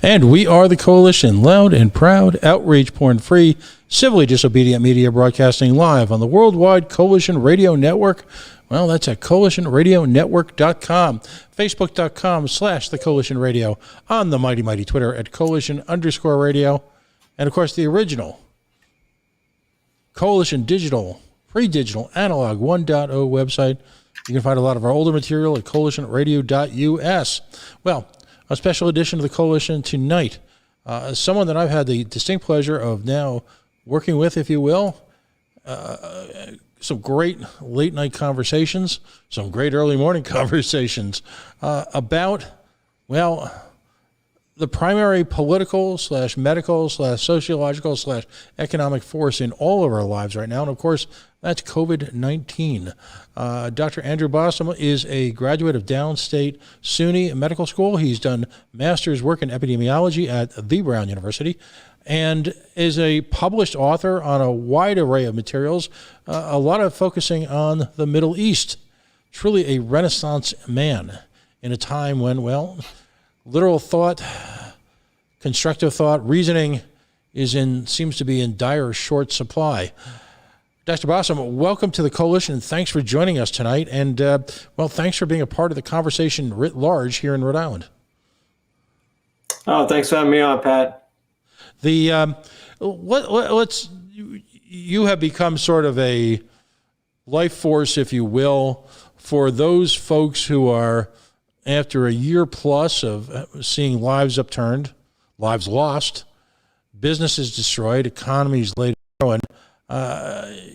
And we are the Coalition, loud and proud, outrage porn-free, civilly disobedient media broadcasting live on the worldwide Coalition Radio Network. Well, that's at coalitionradionetwork.com, facebook.com/the Coalition Radio, on the mighty Twitter at Coalition_radio, and of course the original Coalition Digital, free digital, analog 1.0 website. You can find a lot of our older material at coalitionradio.us. Well, a special edition of the Coalition tonight. Someone that I've had the distinct pleasure of now working with, if you will. Some great late night conversations, some great early morning conversations about, well, the primary political / medical / sociological / economic force in all of our lives right now. And of course, that's COVID-19. Dr. Andrew Bostom is a graduate of Downstate SUNY Medical School. He's done master's work in epidemiology at the Brown University and is a published author on a wide array of materials, a lot of focusing on the Middle East. Truly a Renaissance man in a time when, well, literal thought, constructive thought, reasoning seems to be in dire short supply. Dr. Bostom, welcome to the Coalition, and thanks for joining us tonight. And, well, thanks for being a part of the conversation writ large here in Rhode Island. Oh, thanks for having me on, Pat. You have become sort of a life force, if you will, for those folks who are, after a year plus of seeing lives upturned, lives lost, businesses destroyed, economies laid in ruin,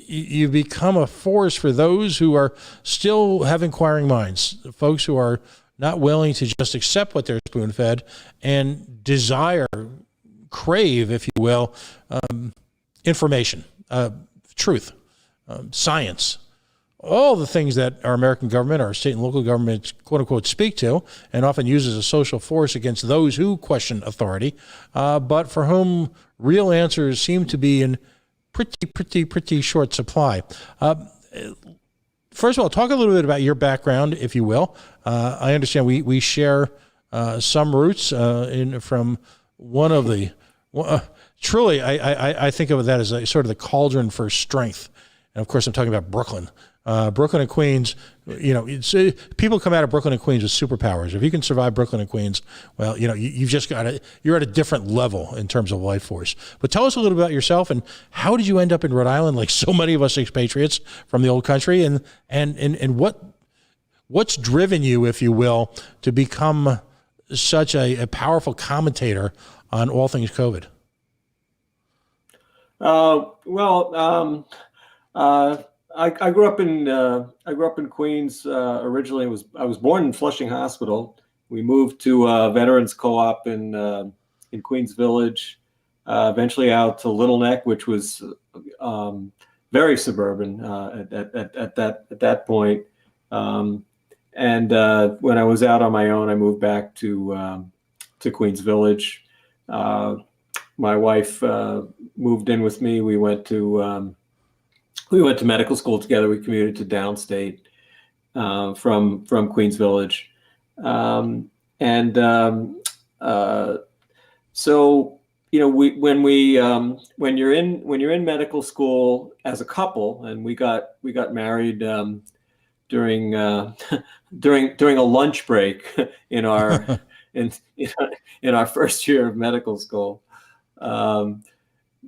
you become a force for those who are still have inquiring minds, folks who are not willing to just accept what they're spoon-fed and desire, crave, if you will, information, truth, science, all the things that our American government, our state and local governments, quote unquote, speak to, and often use as a social force against those who question authority, but for whom real answers seem to be in pretty short supply. First of all, talk a little bit about your background, if you will. I understand we share some roots from one of the. Truly, I think of that as a sort of the cauldron for strength, and of course, I'm talking about Brooklyn. Brooklyn and Queens, people come out of Brooklyn and Queens with superpowers. If you can survive Brooklyn and Queens, well, you've just you're at a different level in terms of life force. But tell us a little about yourself and how did you end up in Rhode Island, like so many of us expatriates from the old country, and what's driven you, if you will, to become such a powerful commentator on all things COVID? I grew up in Queens. Originally, I was born in Flushing Hospital. We moved to Veterans Co-op in Queens Village. Eventually out to Little Neck, which was very suburban at that point. And when I was out on my own, I moved back to Queens Village. My wife moved in with me. We went to medical school together. We commuted to Downstate from Queens Village, so when you're in medical school as a couple, and we got married during a lunch break in our in our first year of medical school.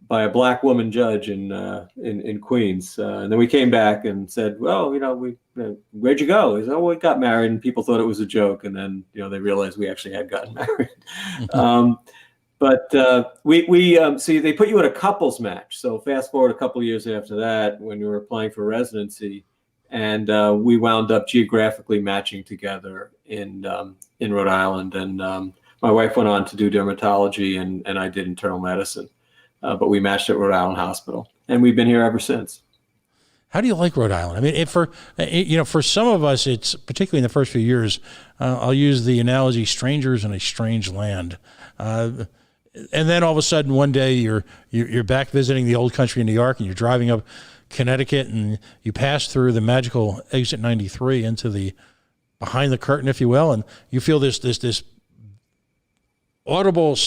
By a black woman judge in Queens, and then we came back and said, "Well, where'd you go?" He said, "Oh, we got married," and people thought it was a joke, and then they realized we actually had gotten married. But see, they put you in a couples match. So fast forward a couple of years after that, when we were applying for residency, and we wound up geographically matching together in Rhode Island, and my wife went on to do dermatology, and I did internal medicine. But we matched at Rhode Island Hospital, and we've been here ever since. How do you like Rhode Island? I mean, for some of us, it's particularly in the first few years. I'll use the analogy: strangers in a strange land. And then all of a sudden, one day you're back visiting the old country in New York, and you're driving up Connecticut, and you pass through the magical exit 93 into the behind the curtain, if you will, and you feel this audible /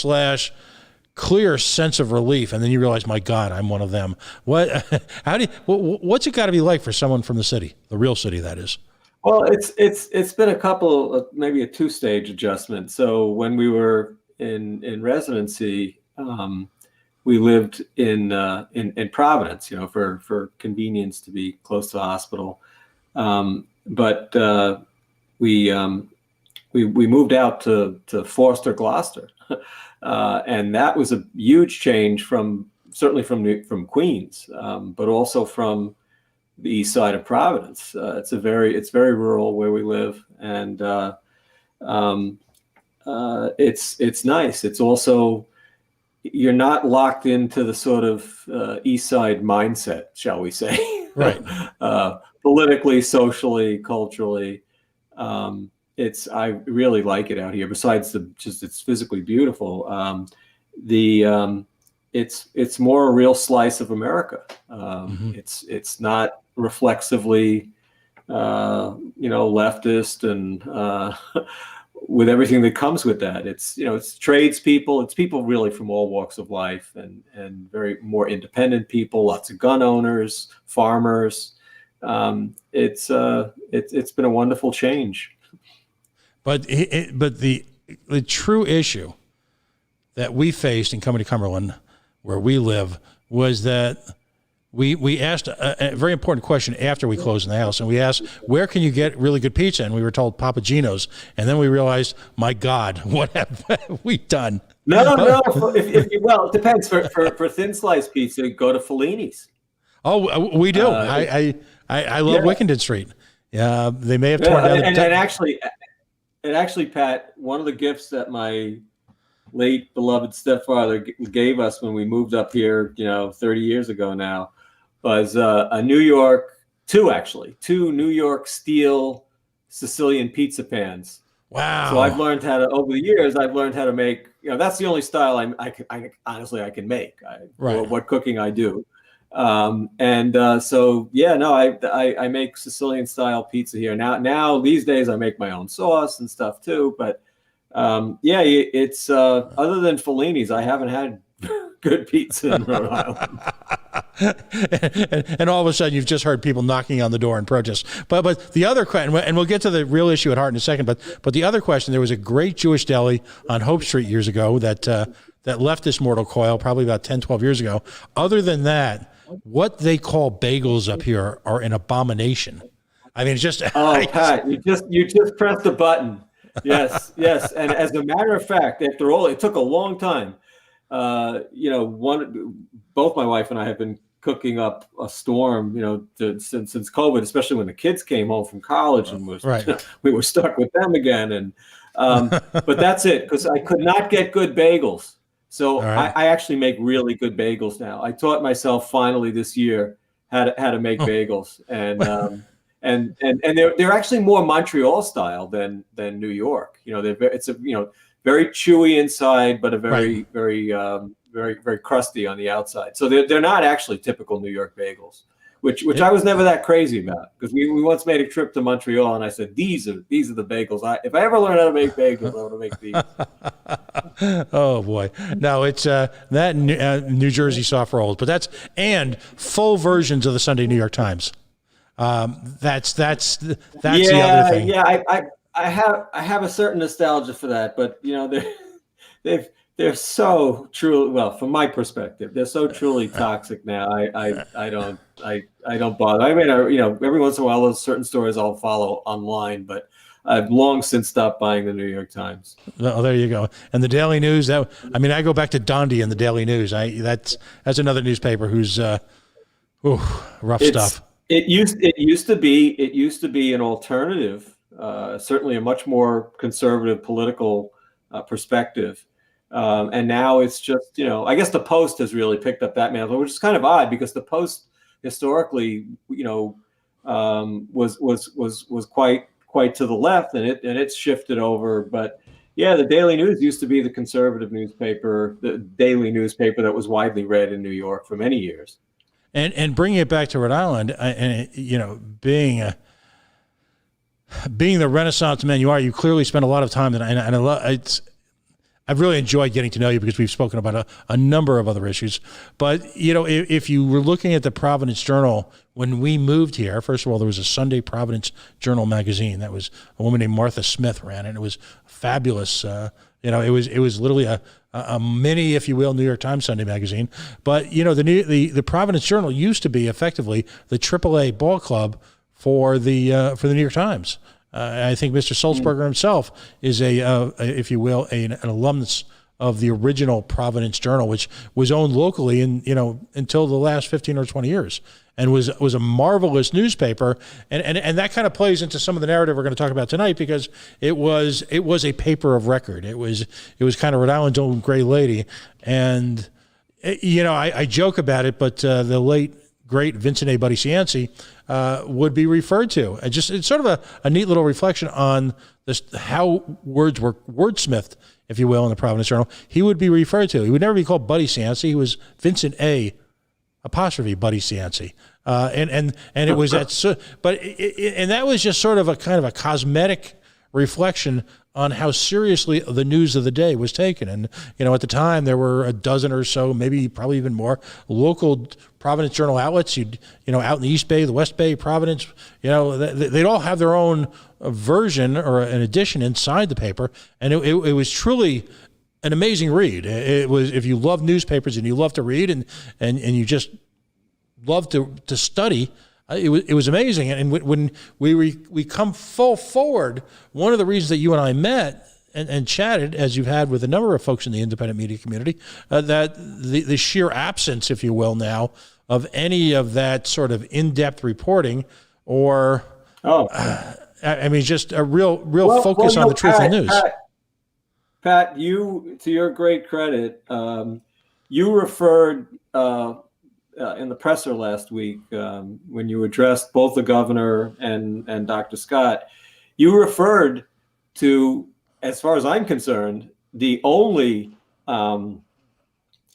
clear sense of relief, and then you realize, my God, I'm one of them. What's it got to be like for someone from the city, the real city, that is? Well, it's been a couple of, maybe a two-stage adjustment. So when we were in residency, we lived in Providence, for convenience to be close to the hospital. But we moved out to Foster, Gloucester, and that was a huge change certainly from Queens, but also from the east side of Providence. It's very rural where we live, and it's nice. It's also, you're not locked into the sort of east side mindset, shall we say? Right. Politically, socially, culturally. I really like it out here. Besides it's physically beautiful. It's more a real slice of America. It's not reflexively, leftist and with everything that comes with that. It's tradespeople. It's people really from all walks of life, and very more independent people. Lots of gun owners, farmers. It's been a wonderful change. But the true issue that we faced in coming to Cumberland, where we live, was that we asked a very important question after we closed in the house, and we asked, where can you get really good pizza? And we were told Papa Gino's, and then we realized, my God, what have we done? No. Well, it depends. For thin slice pizza, go to Fellini's. Oh, we do. I love Wickenden Street. Yeah, they may have torn down. And actually, Pat, one of the gifts that my late beloved stepfather gave us when we moved up here, 30 years ago now, was two New York steel Sicilian pizza pans. Wow. So over the years, I've learned how to make, that's the only style I honestly can make, what cooking I do. I make Sicilian style pizza here now. These days I make my own sauce and stuff too. But it's other than Fellini's, I haven't had good pizza in Rhode Island. and all of a sudden, you've just heard people knocking on the door in protest. But the other question, and we'll get to the real issue at heart in a second. But the other question, there was a great Jewish deli on Hope Street years ago that left this mortal coil, probably about 10, 12 years ago. Other than that, what they call bagels up here are an abomination. I mean, it's just Pat, you just pressed the button. Yes. And as a matter of fact, after all, it took a long time. Both my wife and I have been cooking up a storm, since COVID, especially when the kids came home from college and we were stuck with them again. And but that's it, because I could not get good bagels. So I actually make really good bagels now. I taught myself finally this year how to make bagels, and they're actually more Montreal style than New York. It's very chewy inside, but a very crusty on the outside. So they're not actually typical New York bagels, which I was never that crazy about, because we once made a trip to Montreal, and I said, these are the bagels. If I ever learn how to make bagels, I want to make these. Oh boy, no, it's that New Jersey soft rolls, but and full versions of the Sunday New York Times. That's the other thing. Yeah, I have a certain nostalgia for that, but they're so true. Well, from my perspective, they're so truly toxic now. I don't bother. I mean, every once in a while, there's certain stories I'll follow online, but I've long since stopped buying the New York Times. Oh, there you go. And the Daily News. I go back to Dondi and the Daily News. That's another newspaper who's rough stuff. It used to be an alternative, certainly a much more conservative political perspective. And now it's just, I guess the Post has really picked up that mantle, which is kind of odd, because the Post historically, was quite to the left, and it's shifted over. But yeah, the Daily News used to be the conservative newspaper, the daily newspaper that was widely read in New York for many years. And bringing it back to Rhode Island, being the Renaissance man you are, you clearly spend a lot of time, and I love it's. I've really enjoyed getting to know you because we've spoken about a number of other issues. But, if you were looking at the Providence Journal, when we moved here, first of all, there was a Sunday Providence Journal magazine that was a woman named Martha Smith ran it. It was fabulous. It was literally a mini, if you will, New York Times Sunday magazine. But, the Providence Journal used to be effectively the AAA ball club for the New York Times. I think Mr. Sulzberger himself is if you will, an alumnus of the original Providence Journal, which was owned locally until the last 15 or 20 years, and was a marvelous newspaper. And that kind of plays into some of the narrative we're going to talk about tonight, because it was a paper of record. It was kind of Rhode Island's own Gray Lady. And, I joke about it, but the late, great Vincent A. Buddy Cianci would be referred to. And it's sort of a neat little reflection on this, how words were wordsmithed, if you will, in the Providence Journal. He would be referred to. He would never be called Buddy Cianci. He was Vincent A. apostrophe Buddy Cianci. And it was and that was just sort of a kind of a cosmetic reflection on how seriously the news of the day was taken. And, at the time there were a dozen or so, maybe probably even more, local Providence Journal outlets. Out in the East Bay, the West Bay, Providence, they'd all have their own version or an edition inside the paper. And it was truly an amazing read. It was, if you love newspapers and you love to read and you just love to study, it was amazing. And when we come full forward, one of the reasons that you and I met and chatted, as you've had with a number of folks in the independent media community, that the sheer absence, if you will, now of any of that sort of in-depth reporting or, just a real focus on the truthful news. Pat, you, to your great credit, you referred in the presser last week, when you addressed both the governor and Dr. Scott, you referred to, as far as I'm concerned, the only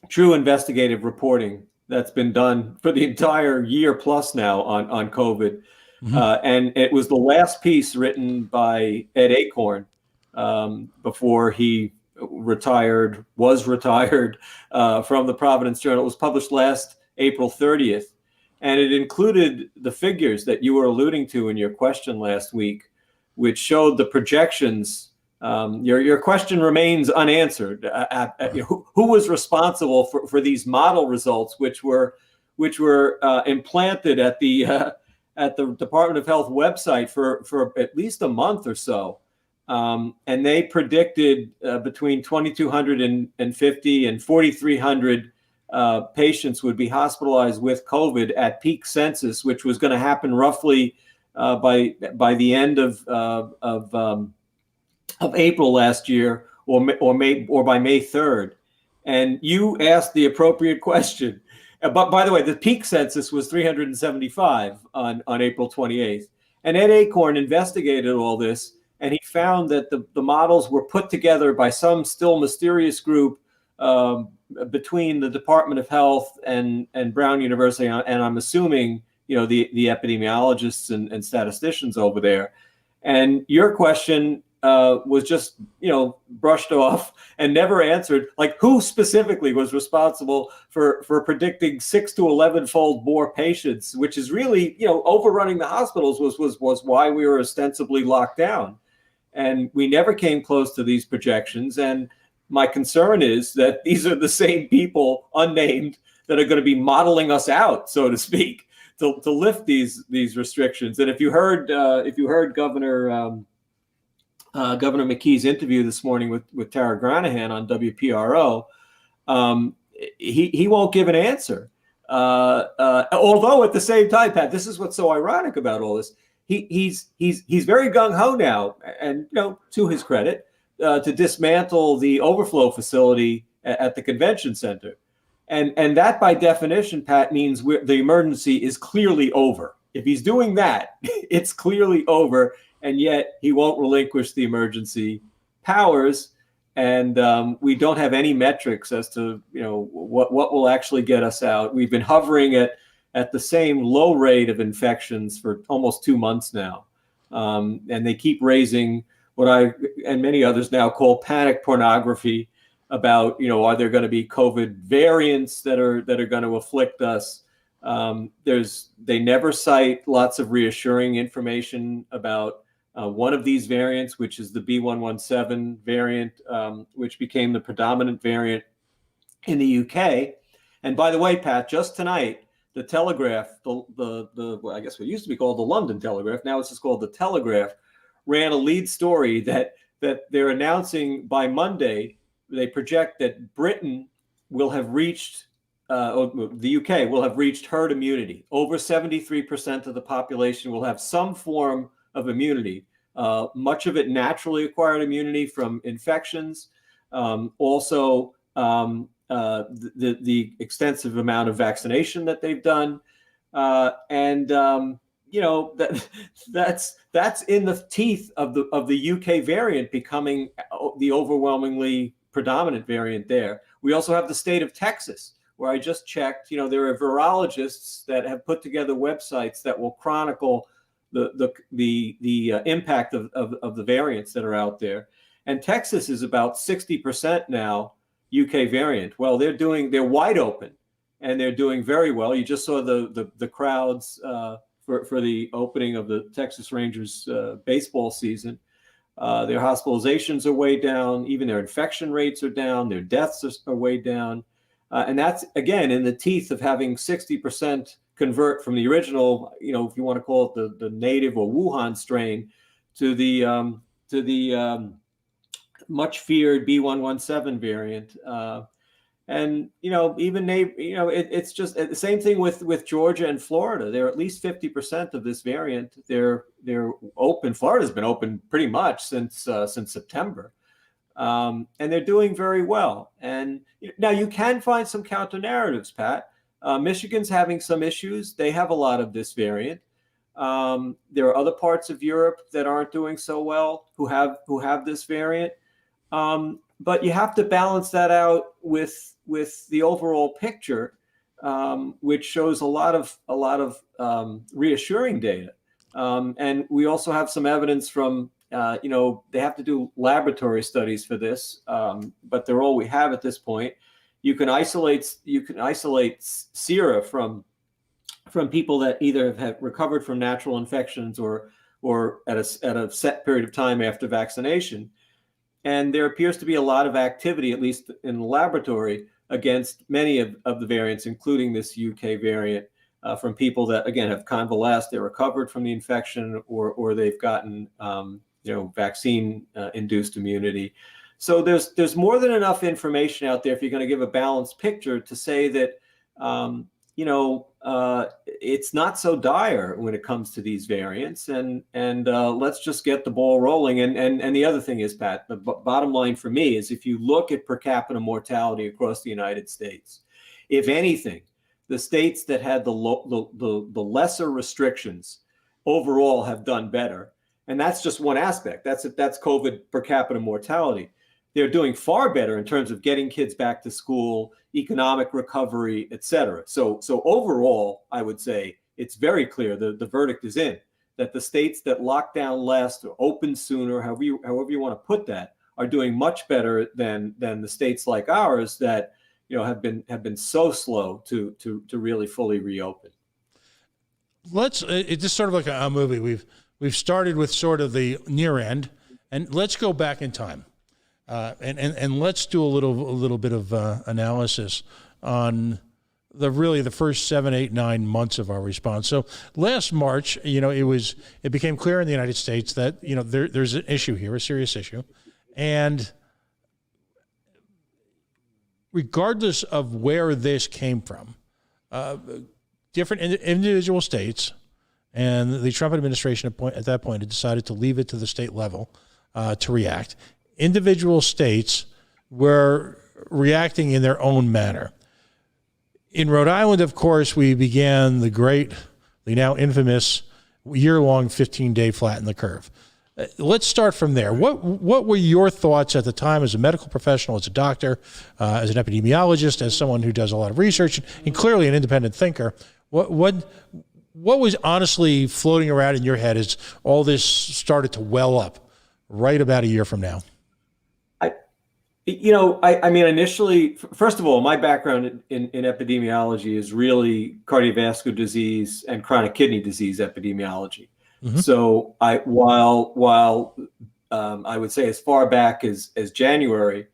true investigative reporting that's been done for the entire year plus now on COVID. Mm-hmm. And it was the last piece written by Ed Acorn before he was retired from the Providence Journal. It was published last April 30th. And it included the figures that you were alluding to in your question last week, which showed the projections. Your question remains unanswered. Who was responsible for these model results, which were implanted at the Department of Health website for at least a month or so, and they predicted between 2,250 and 4,300 patients would be hospitalized with COVID at peak census, which was going to happen roughly by the end of April last year, or by May 3rd. And you asked the appropriate question. But by the way, the peak census was 375 on April 28th. And Ed Acorn investigated all this, and he found that the models were put together by some still mysterious group between the Department of Health and Brown University, and I'm assuming the epidemiologists and statisticians over there. And your question was just brushed off and never answered. Like, who specifically was responsible for predicting 6 to 11-fold more patients, which is really overrunning the hospitals was why we were ostensibly locked down, and we never came close to these projections. And my concern is that these are the same people, unnamed, that are going to be modeling us out, so to speak, to lift these restrictions. And if you heard Governor McKee's interview this morning with Tara Granahan on WPRO, he won't give an answer. Although at the same time, Pat, this is what's so ironic about all this. He's very gung ho now, and to his credit, to dismantle the overflow facility at the convention center. And that by definition, Pat, means the emergency is clearly over. If he's doing that, it's clearly over, and yet he won't relinquish the emergency powers. And we don't have any metrics as to what will actually get us out. We've been hovering at the same low rate of infections for almost 2 months now, and they keep raising what I and many others now call panic pornography about are there going to be COVID variants that are going to afflict us. They never cite lots of reassuring information about one of these variants, which is the B117 variant, which became the predominant variant in the UK. And by the way, Pat, just tonight, the Telegraph, I guess what used to be called the London Telegraph, now it's just called the Telegraph, ran a lead story that they're announcing by Monday. They project that Britain will have reached, the UK will have reached herd immunity. Over 73% of the population will have some form of immunity, much of it naturally acquired immunity from infections, also the extensive amount of vaccination that they've done, and that's in the teeth of the UK variant becoming the overwhelmingly predominant variant there. We also have the state of Texas, where I just checked. There are virologists that have put together websites that will chronicle the impact of the variants that are out there. And Texas is about 60% now UK variant. Well, they're wide open, and they're doing very well. You just saw the crowds for the opening of the Texas Rangers baseball season. Their hospitalizations are way down. Even their infection rates are down. Their deaths are way down. And that's, again, in the teeth of having 60% convert from the original, if you want to call it the native or Wuhan strain, to the much feared B117 variant. And it's just the same thing with Georgia and Florida. They're at least 50% of this variant. They're open. Florida's been open pretty much since September, and they're doing very well. And now you can find some counter narratives, Pat. Michigan's having some issues. They have a lot of this variant. There are other parts of Europe that aren't doing so well who have this variant. But you have to balance that out with the overall picture, which shows a lot of reassuring data. And we also have some evidence from they have to do laboratory studies for this, but they're all we have at this point. You can isolate sera from people that either have recovered from natural infections or at a set period of time after vaccination. And there appears to be a lot of activity, at least in the laboratory, against many of the variants, including this UK variant, from people that, again, have convalesced, they're recovered from the infection, or they've gotten vaccine-induced immunity. So there's more than enough information out there if you're going to give a balanced picture to say that it's not so dire when it comes to these variants, and let's just get the ball rolling. And the other thing is, Pat, the bottom line for me is, if you look at per capita mortality across the United States, if anything, the states that had the lesser restrictions overall have done better. And that's just one aspect. That's COVID per capita mortality. They're doing far better in terms of getting kids back to school, economic recovery, et cetera. So overall, I would say it's very clear the verdict is in, that the states that locked down less or opened sooner, however you want to put that, are doing much better than the states like ours that have been so slow to really fully reopen. It's just sort of like a movie. We've started with sort of the near end, and let's go back in time. And let's do a little bit of analysis on the first 7, 8, 9 months of our response. So last March, it became clear in the United States that there's an issue here, a serious issue, and regardless of where this came from, different individual states and the Trump administration at that point had decided to leave it to the state level to react. Individual states were reacting in their own manner. In Rhode Island, of course, we began the now infamous year-long 15-day flatten the curve. Let's start from there. What were your thoughts at the time as a medical professional, as a doctor, as an epidemiologist, as someone who does a lot of research, and clearly an independent thinker? What was honestly floating around in your head as all this started to well up right about a year from now? I mean, initially, first of all, my background in epidemiology is really cardiovascular disease and chronic kidney disease epidemiology. Mm-hmm. So while I would say as far back as January,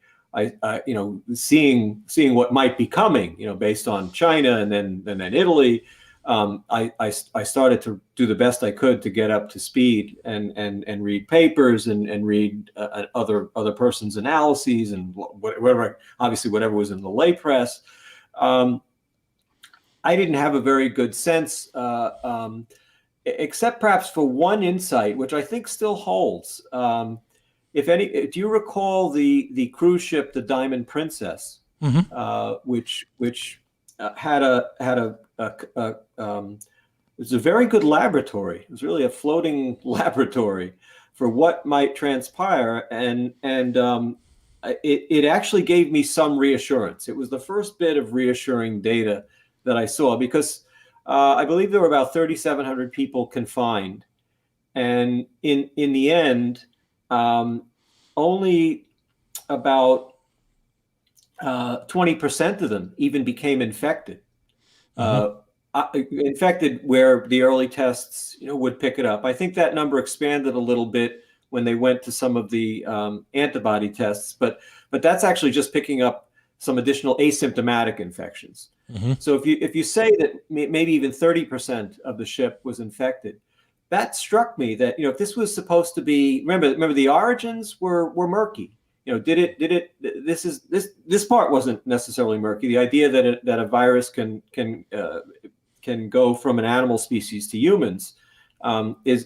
seeing what might be coming, based on China and then Italy, I started to do the best I could to get up to speed and read papers and read other persons' analyses and whatever was in the lay press. I didn't have a very good sense, except perhaps for one insight, which I think still holds. Do you recall the cruise ship, the Diamond Princess, mm-hmm. which had a it was a very good laboratory. It was really a floating laboratory for what might transpire, and it actually gave me some reassurance. It was the first bit of reassuring data that I saw, because I believe there were about 3,700 people confined, and in the end, only about 20% of them even became infected. Mm-hmm. Infected where the early tests would pick it up. I think that number expanded a little bit when they went to some of the antibody tests, but that's actually just picking up some additional asymptomatic infections. Mm-hmm. So if you say that maybe even 30% of the ship was infected, that struck me that if this was supposed to be, remember the origins were murky. This part wasn't necessarily murky. The idea that a virus can go from an animal species to humans is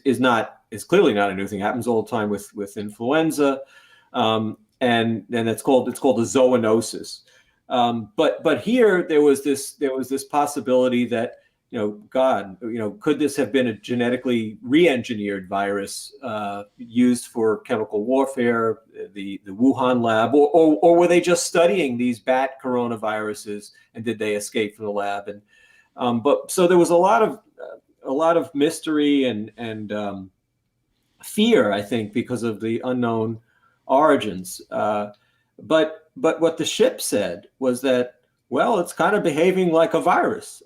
clearly not a new thing. It happens all the time with influenza, and it's called a zoonosis. But here there was this possibility that could this have been a genetically re-engineered virus used for chemical warfare, the Wuhan lab, or were they just studying these bat coronaviruses and did they escape from the lab? And but so there was a lot of mystery and fear, I think, because of the unknown origins. But what the ship said was that, well, it's kind of behaving like a virus.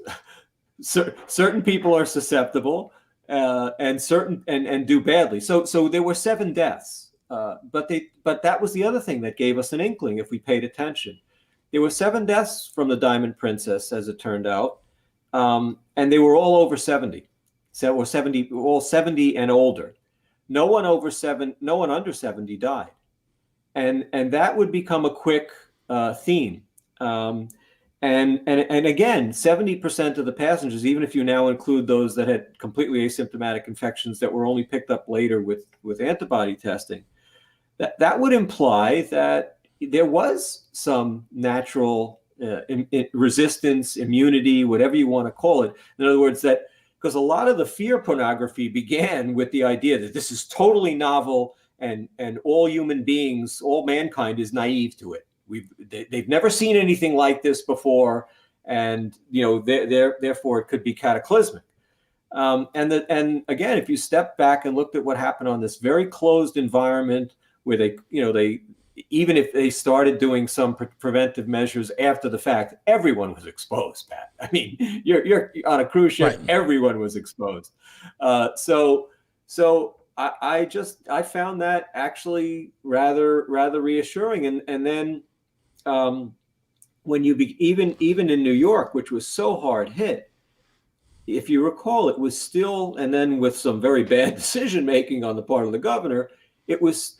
Certain people are susceptible and do badly. So there were 7 deaths, but that was the other thing that gave us an inkling if we paid attention. There were 7 deaths from the Diamond Princess, as it turned out, and they were all over 70. So it was 70, all 70 and older. No one under 70 died, and that would become a quick theme. And again, 70% of the passengers, even if you now include those that had completely asymptomatic infections that were only picked up later with antibody testing, that would imply that there was some natural resistance, immunity, whatever you want to call it. In other words, that because a lot of the fear pornography began with the idea that this is totally novel and all human beings, all mankind is naive to it. They've never seen anything like this before, and therefore it could be cataclysmic. And again, if you step back and looked at what happened on this very closed environment, where they even if they started doing some preventive measures after the fact, everyone was exposed, Pat. I mean, you're on a cruise ship, right. Everyone was exposed. So I found that actually rather reassuring, and then. When even in New York, which was so hard hit, if you recall, it was still, and then with some very bad decision making on the part of the governor, it was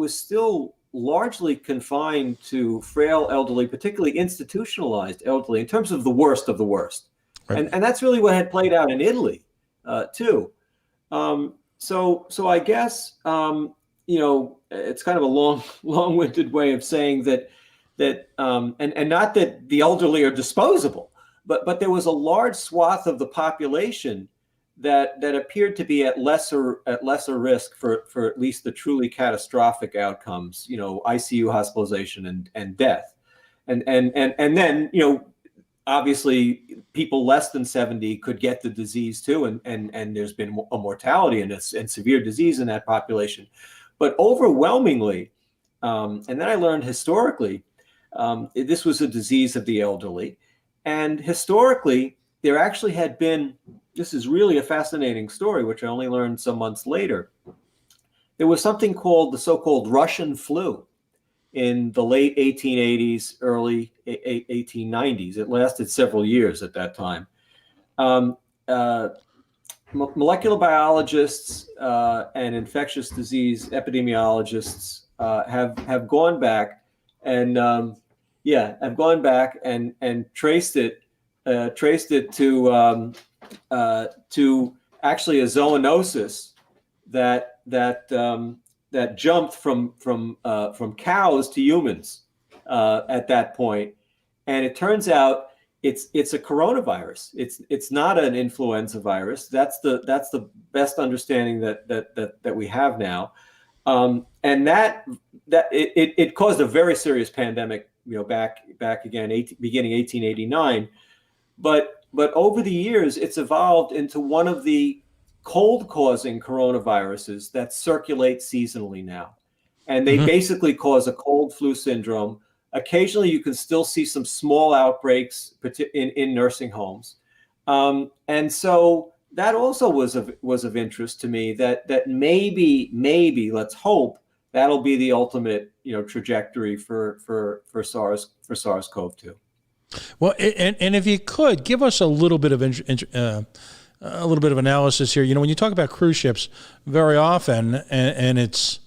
still largely confined to frail elderly, particularly institutionalized elderly, in terms of the worst of the worst, right. And that's really what had played out in Italy too. So I guess it's kind of a long-winded way of saying that and not that the elderly are disposable, but there was a large swath of the population that appeared to be at lesser risk for at least the truly catastrophic outcomes, ICU hospitalization and death. And then, obviously people less than 70 could get the disease too, and there's been a mortality and severe disease in that population. But overwhelmingly, and then I learned historically, this was a disease of the elderly. And historically, there actually had been, this is really a fascinating story, which I only learned some months later. There was something called the so-called Russian flu in the late 1880s, early 1890s. It lasted several years at that time. Molecular biologists and infectious disease epidemiologists have gone back and traced it to actually a zoonosis that jumped from cows to humans at that point. And it turns out it's a coronavirus. It's not an influenza virus. That's the best understanding that we have now. And that it caused a very serious pandemic, back again, beginning 1889. But over the years, it's evolved into one of the cold-causing coronaviruses that circulate seasonally now. And they basically cause a cold flu syndrome. Occasionally, you can still see some small outbreaks in nursing homes. And so that also was of interest to me, that maybe, let's hope, that'll be the ultimate trajectory for SARS-CoV-2. Well, and if you could give us a little bit of analysis here. When you talk about cruise ships, very often, and it's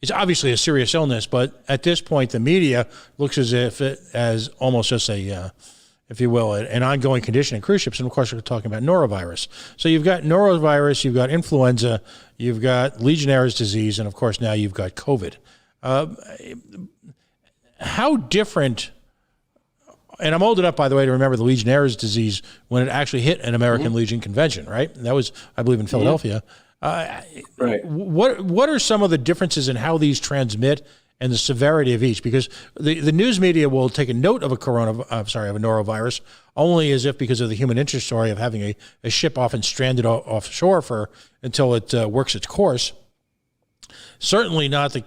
obviously a serious illness, but at this point, the media looks as almost just a, if you will, an ongoing condition in cruise ships. And of course, we're talking about norovirus. So you've got norovirus, you've got influenza, you've got Legionnaire's disease, and of course, now you've got COVID. How different? And I'm old enough, by the way, to remember the Legionnaire's disease when it actually hit an American Legion convention, right? That was, I believe, in Philadelphia. Right. What are some of the differences in how these transmit and the severity of each? Because the news media will take a note of a norovirus only as if because of the human interest story of having a ship often stranded offshore until it works its course. Certainly not the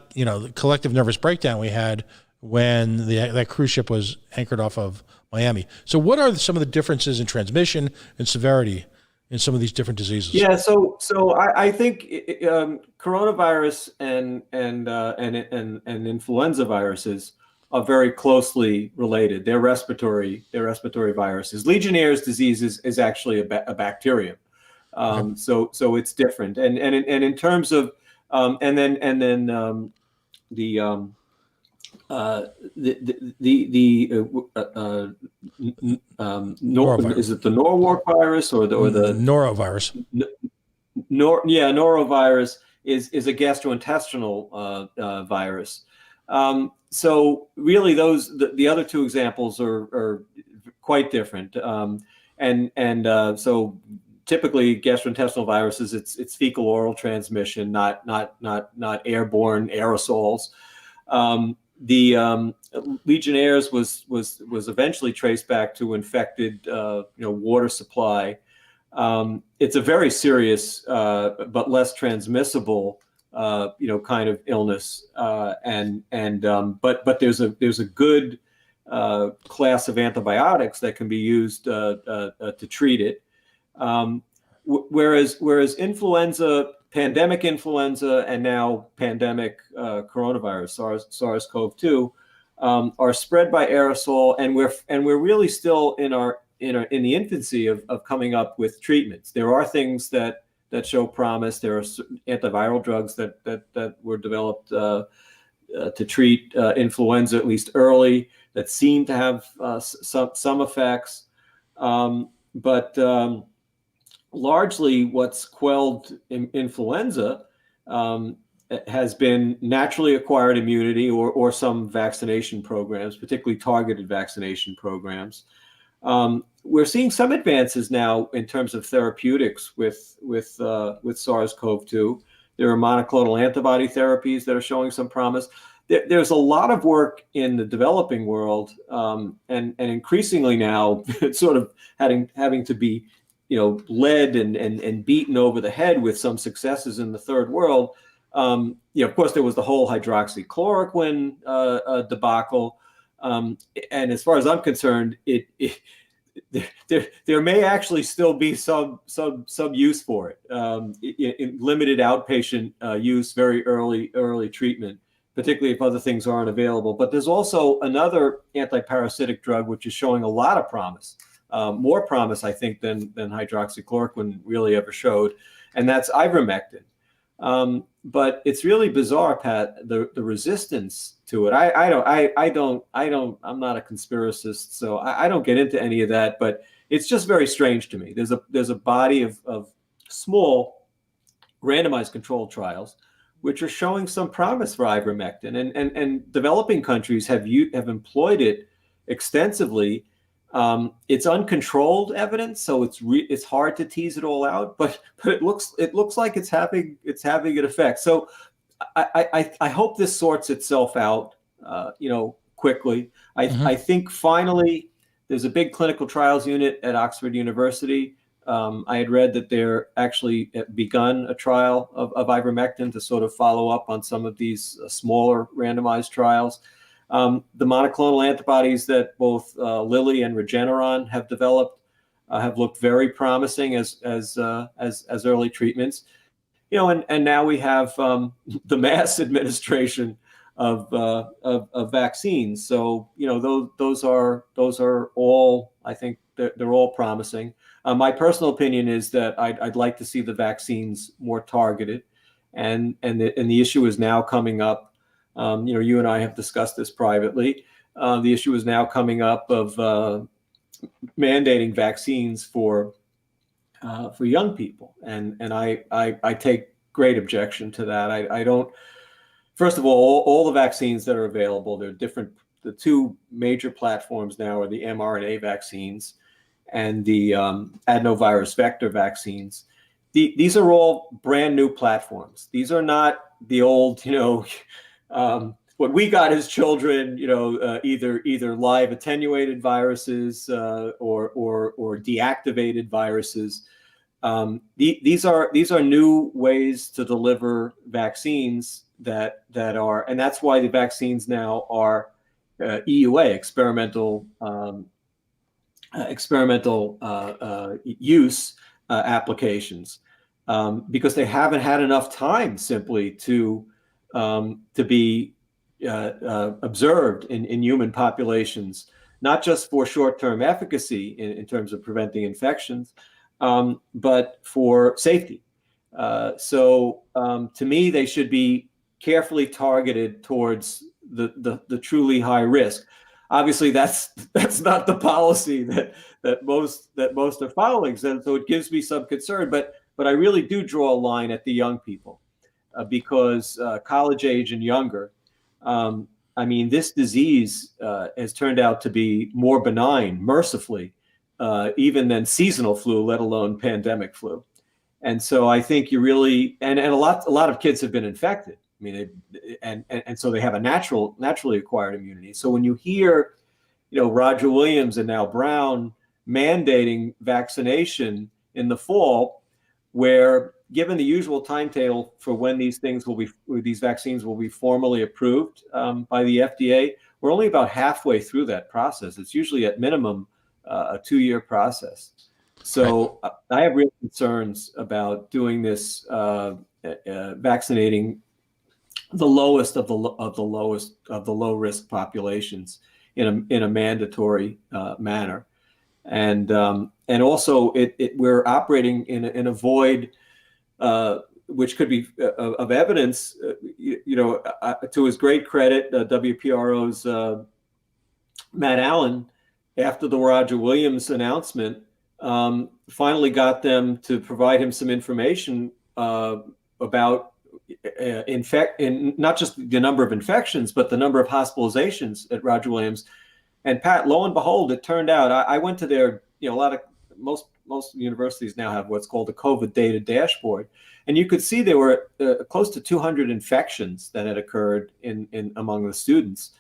collective nervous breakdown we had when that cruise ship was anchored off of Miami. So what are some of the differences in transmission and severity in some of these different diseases? Yeah, so I think coronavirus and influenza viruses are very closely related. They're respiratory viruses. Legionnaire's disease is actually a bacterium. So it's different. And in terms of is it the Norwalk virus or the norovirus? Norovirus is a gastrointestinal virus. So really, the other two examples are quite different. So typically, gastrointestinal viruses, it's fecal oral transmission, not airborne aerosols. The Legionnaire's was eventually traced back to infected water supply. It's a very serious but less transmissible kind of illness, but there's a good class of antibiotics that can be used to treat it. Whereas influenza, pandemic influenza, and now pandemic coronavirus, SARS-CoV-2, are spread by aerosol, and we're really still in the infancy of coming up with treatments. There are things that show promise. There are antiviral drugs that were developed to treat influenza, at least early, that seem to have some effects, but largely what's quelled influenza has been naturally acquired immunity or some vaccination programs, particularly targeted vaccination programs. We're seeing some advances now in terms of therapeutics with SARS-CoV-2. There are monoclonal antibody therapies that are showing some promise. There's a lot of work in the developing world, and increasingly now, sort of having to be, led and beaten over the head with some successes in the third world. Of course, there was the whole hydroxychloroquine debacle, and as far as I'm concerned, there may actually still be some use for it, in limited outpatient use, very early treatment, particularly if other things aren't available. But there's also another antiparasitic drug which is showing a lot of promise, more promise, I think, than hydroxychloroquine really ever showed, and that's ivermectin. But it's really bizarre, Pat, the resistance to it. I'm not a conspiracist, so I don't get into any of that, but it's just very strange to me. There's a body of small randomized controlled trials which are showing some promise for ivermectin, and developing countries have employed it extensively. It's uncontrolled evidence, so it's hard to tease it all out. But it looks like it's having an effect. So I hope this sorts itself out, quickly. I think finally there's a big clinical trials unit at Oxford University. I had read that they're actually begun a trial of ivermectin to sort of follow up on some of these smaller randomized trials. The monoclonal antibodies that both Lilly and Regeneron have developed have looked very promising as early treatments. And now we have the mass administration of vaccines. So those are all, I think they're all promising. My personal opinion is that I'd like to see the vaccines more targeted, and the issue is now coming up. You and I have discussed this privately. The issue is now coming up of mandating vaccines for young people, and I take great objection to that. I don't. First of all the vaccines that are available, they're different. The two major platforms now are the mRNA vaccines and the adenovirus vector vaccines. These are all brand new platforms. These are not the old, what we got as children, either live attenuated viruses or deactivated viruses. These are new ways to deliver vaccines that are, and that's why the vaccines now are EUA, experimental use applications, because they haven't had enough time simply to be observed in human populations, not just for short-term efficacy in terms of preventing infections, but for safety. So to me, they should be carefully targeted towards the truly high risk. Obviously, that's not the policy that most are following. So it gives me some concern. But I really do draw a line at the young people, because college age and younger. This disease has turned out to be more benign, mercifully, even than seasonal flu, let alone pandemic flu. And so I think you really, and a lot of kids have been infected. And so they have a naturally acquired immunity. So when you hear, Roger Williams and now Brown mandating vaccination in the fall, where given the usual timetable for when these vaccines will be formally approved by the FDA, we're only about halfway through that process. It's usually at minimum a 2-year process. So I have real concerns about doing this, vaccinating the lowest of the low risk populations in a mandatory manner, and also we're operating in a void, which could be of evidence. To his great credit, WPRO's Matt Allen, after the Roger Williams announcement, finally got them to provide him some information about not just the number of infections, but the number of hospitalizations at Roger Williams. And Pat, lo and behold, it turned out I went to their, a lot of most universities now have what's called a COVID data dashboard, and you could see there were close to 200 infections that had occurred in among the students.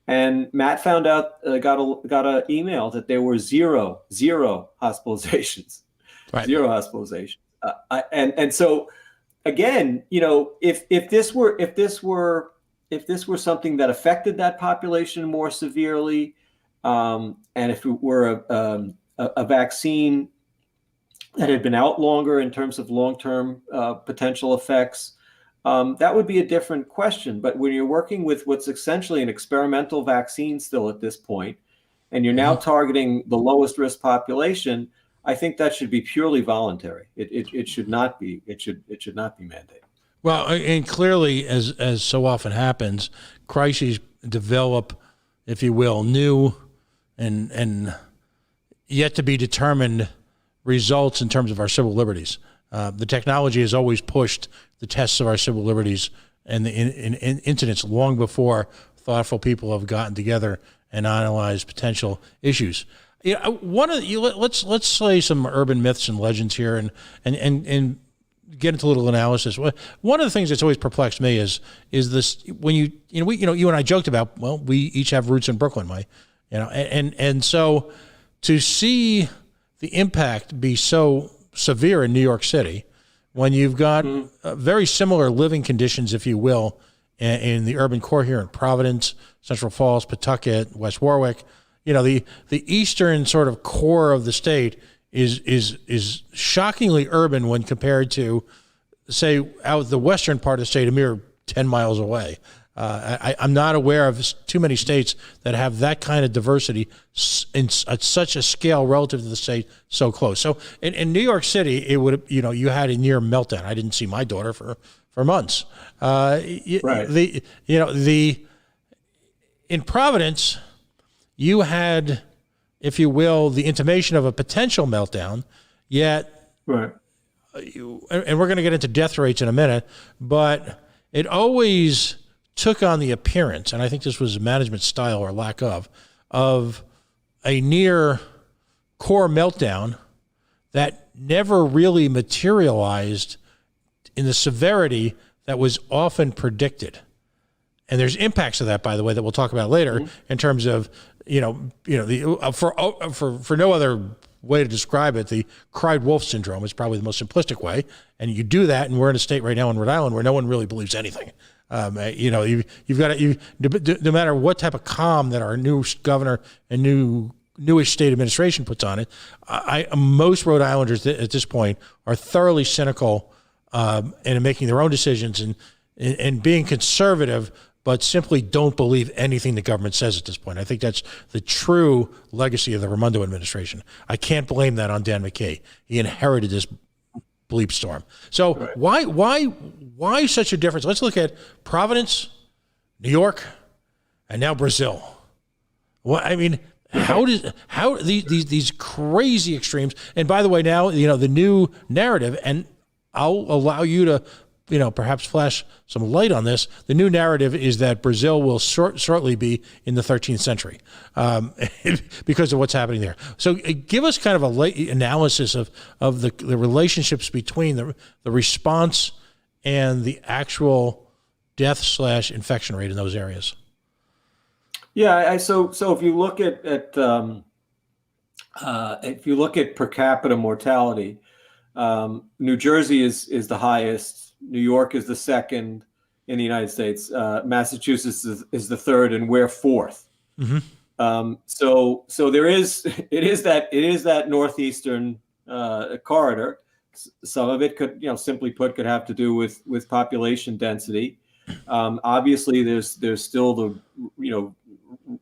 And Matt found out, got an email that there were zero hospitalizations, Right. zero hospitalizations. And so again, if this were something that affected that population more severely, and if it were a vaccine that had been out longer in terms of long-term potential effects, that would be a different question. But when you're working with what's essentially an experimental vaccine still at this point, and you're now targeting the lowest risk population, I think that should be purely voluntary. It should not be. It should not be mandated. Well, and clearly, as so often happens, crises develop, if you will, new and yet to be determined results in terms of our civil liberties. The technology has always pushed the tests of our civil liberties and the incidents long before thoughtful people have gotten together and analyzed potential issues. Let's say some urban myths and legends here, and get into a little analysis. One of the things that's always perplexed me is this: when you and I joked about, well, we each have roots in Brooklyn, and so to see the impact be so severe in New York City, when you've got very similar living conditions, if you will, in the urban core here in Providence, Central Falls, Pawtucket, West Warwick, the eastern sort of core of the state is shockingly urban when compared to, say, out the western part of the state, a mere 10 miles away. I'm not aware of too many states that have that kind of diversity at such a scale relative to the state so close. So in New York City, it would, you had a near meltdown. I didn't see my daughter for months. Right. In Providence, you had, if you will, the intimation of a potential meltdown, yet, right. And we're going to get into death rates in a minute, but it always took on the appearance, and I think this was management style or lack of a near core meltdown that never really materialized in the severity that was often predicted. And there's impacts of that, by the way, that we'll talk about later in terms of, for no other way to describe it, the cried wolf syndrome is probably the most simplistic way. And you do that, and we're in a state right now in Rhode Island where no one really believes anything. You've got to, no matter what type of calm that our new governor and newish state administration puts on it, most Rhode Islanders at this point are thoroughly cynical and in making their own decisions and being conservative, but simply don't believe anything the government says at this point. I think that's the true legacy of the Raimondo administration. I can't blame that on Dan McKay. He inherited this bleep storm. So why such a difference? Let's look at Providence, New York, and now Brazil. Well, I mean, how these crazy extremes? And by the way, now the new narrative, and I'll allow you to perhaps flash some light on this. The new narrative is that Brazil will shortly be in the 13th century because of what's happening there. So give us kind of a late analysis of the relationships between the response and the actual death/infection rate in those areas. Yeah, so if you look at per capita mortality, New Jersey is the highest. New York is the second in the United States. Massachusetts is the third, and we're fourth. Mm-hmm. So it is that northeastern corridor. Some of it could, simply put, could have to do with population density. Obviously, there's still the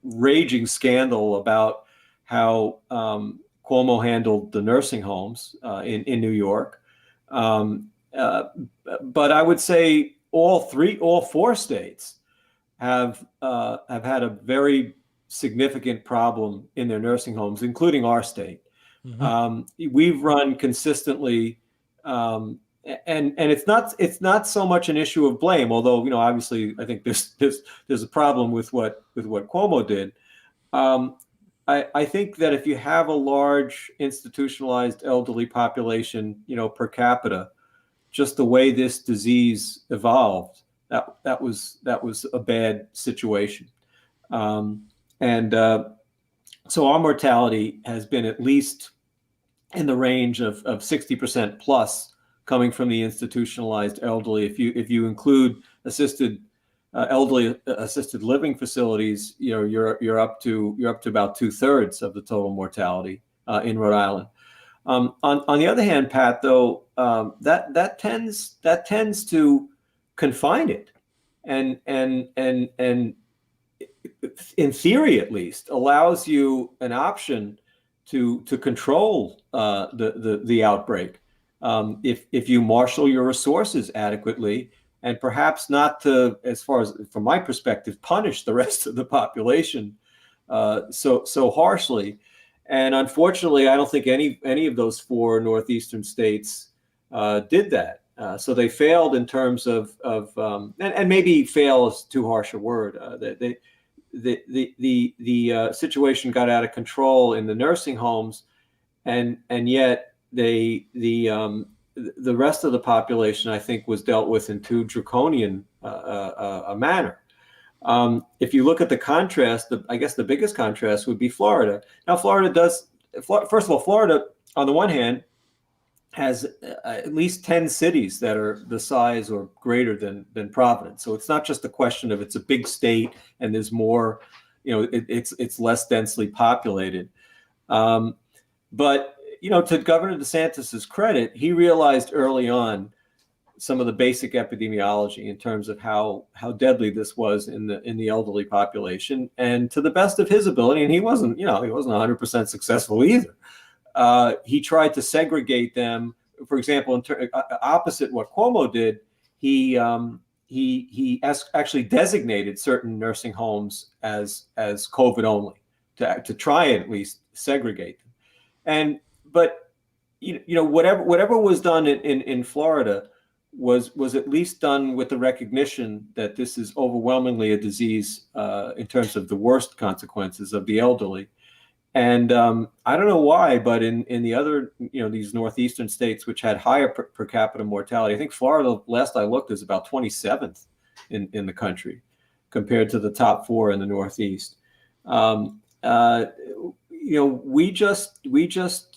raging scandal about how Cuomo handled the nursing homes in New York. But I would say all four states have had a very significant problem in their nursing homes, including our state. Mm-hmm. We've run consistently, and it's not so much an issue of blame, although obviously I think there's a problem with what Cuomo did. Um, I think that if you have a large institutionalized elderly population, per capita, just the way this disease evolved, that was a bad situation. Um, and So our mortality has been at least in the range of 60% plus coming from the institutionalized elderly. If you include assisted elderly assisted living facilities, you're up to about 2/3 of the total mortality in Rhode Island. On the other hand, Pat, though, that tends to confine it, and in theory at least, allows you an option to control the outbreak, if you marshal your resources adequately, and perhaps not to, as far as from my perspective, punish the rest of the population so harshly. And unfortunately, I don't think any of those four northeastern states did that. So they failed in terms and maybe fail is too harsh a word. The situation got out of control in the nursing homes, and yet the rest of the population, I think, was dealt with in too draconian a manner. If you look at the contrast, I guess the biggest contrast would be Florida. Now, first of all, Florida, on the one hand, has at least 10 cities that are the size or greater than Providence. So it's not just a question of it's a big state and there's more, it's less densely populated. But to Governor DeSantis's credit, he realized early on some of the basic epidemiology in terms of how deadly this was in the elderly population, and to the best of his ability, and he wasn't 100% successful either. He tried to segregate them. For example, opposite what Cuomo did, he actually designated certain nursing homes as COVID only to try and at least segregate them. But whatever was done in Florida was at least done with the recognition that this is overwhelmingly a disease in terms of the worst consequences of the elderly. And I don't know why, but in the other, these northeastern states which had higher per capita mortality, I think Florida, last I looked, is about 27th in the country compared to the top four in the Northeast. We just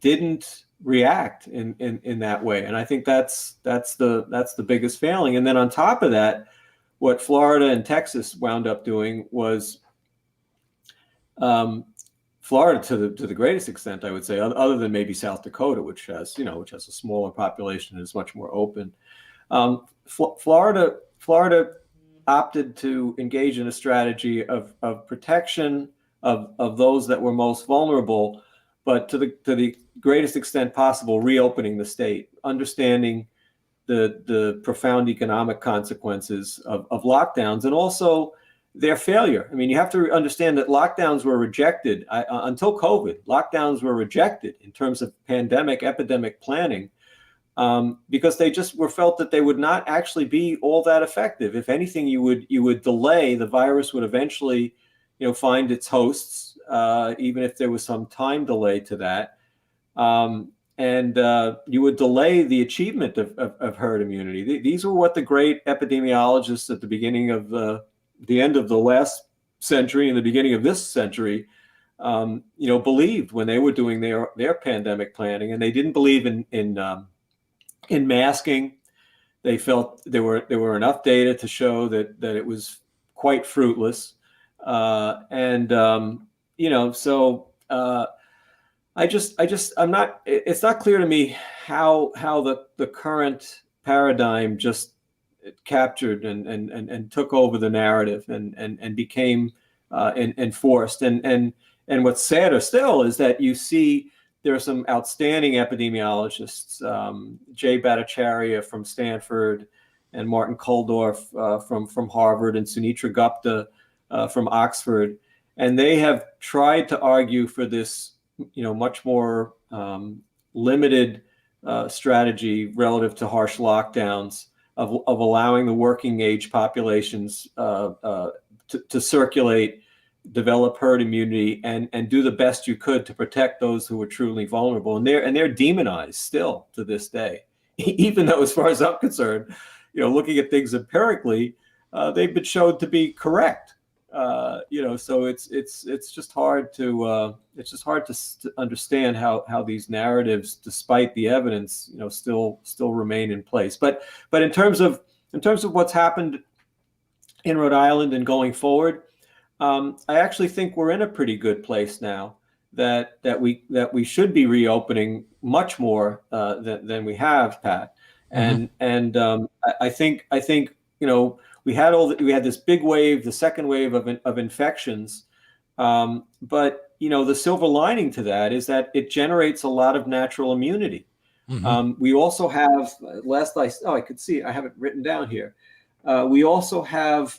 didn't react in that way, and I think that's the biggest failing. And then on top of that, what Florida and Texas wound up doing was, Florida to the greatest extent, I would say, other than maybe South Dakota, which has a smaller population and is much more open. Florida opted to engage in a strategy of protection of those that were most vulnerable, but to the greatest extent possible, reopening the state, understanding the profound economic consequences of lockdowns, and also their failure. I mean, you have to understand that lockdowns were rejected until COVID. Lockdowns were rejected in terms of epidemic planning, because they just were felt that they would not actually be all that effective. If anything, you would delay. The virus would eventually, find its hosts, even if there was some time delay to that. And you would delay the achievement of herd immunity. These were what the great epidemiologists at the beginning of the end of the last century and the beginning of this century, believed when they were doing their pandemic planning. And they didn't believe in masking. They felt there were enough data to show that it was quite fruitless. It's not clear to me how the current paradigm just captured and took over the narrative and became enforced. And what's sadder still is that you see there are some outstanding epidemiologists, Jay Bhattacharya from Stanford and Martin Kulldorff from Harvard and Sunitra Gupta from Oxford, and they have tried to argue for this, much more limited strategy relative to harsh lockdowns of allowing the working age populations to circulate develop herd immunity and do the best you could to protect those who were truly vulnerable. And they're demonized still to this day, even though, as far as I'm concerned, looking at things empirically, they've been shown to be correct. So it's just hard to understand how these narratives, despite the evidence, still remain in place. But in terms of what's happened in Rhode Island and going forward, I actually think we're in a pretty good place now. That we should be reopening much more than we have, Pat. Mm-hmm. I think we had this big wave, the second wave of infections, but the silver lining to that is that it generates a lot of natural immunity. Mm-hmm. We also have, I could see, I have it written down here. We also have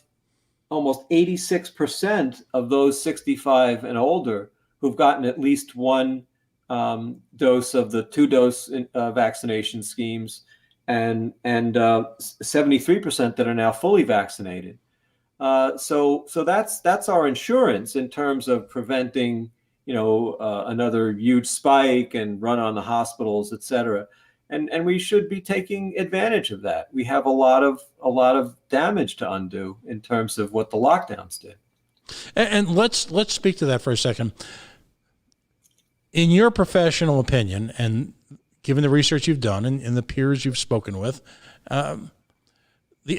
almost 86% of those 65 and older who've gotten at least one dose of the 2-dose vaccination schemes, and 73% that are now fully vaccinated. So that's our insurance in terms of preventing another huge spike and run on the hospitals, et cetera. And we should be taking advantage of that. We have a lot of damage to undo in terms of what the lockdowns did. And let's speak to that for a second. In your professional opinion, and given the research you've done and the peers you've spoken with, the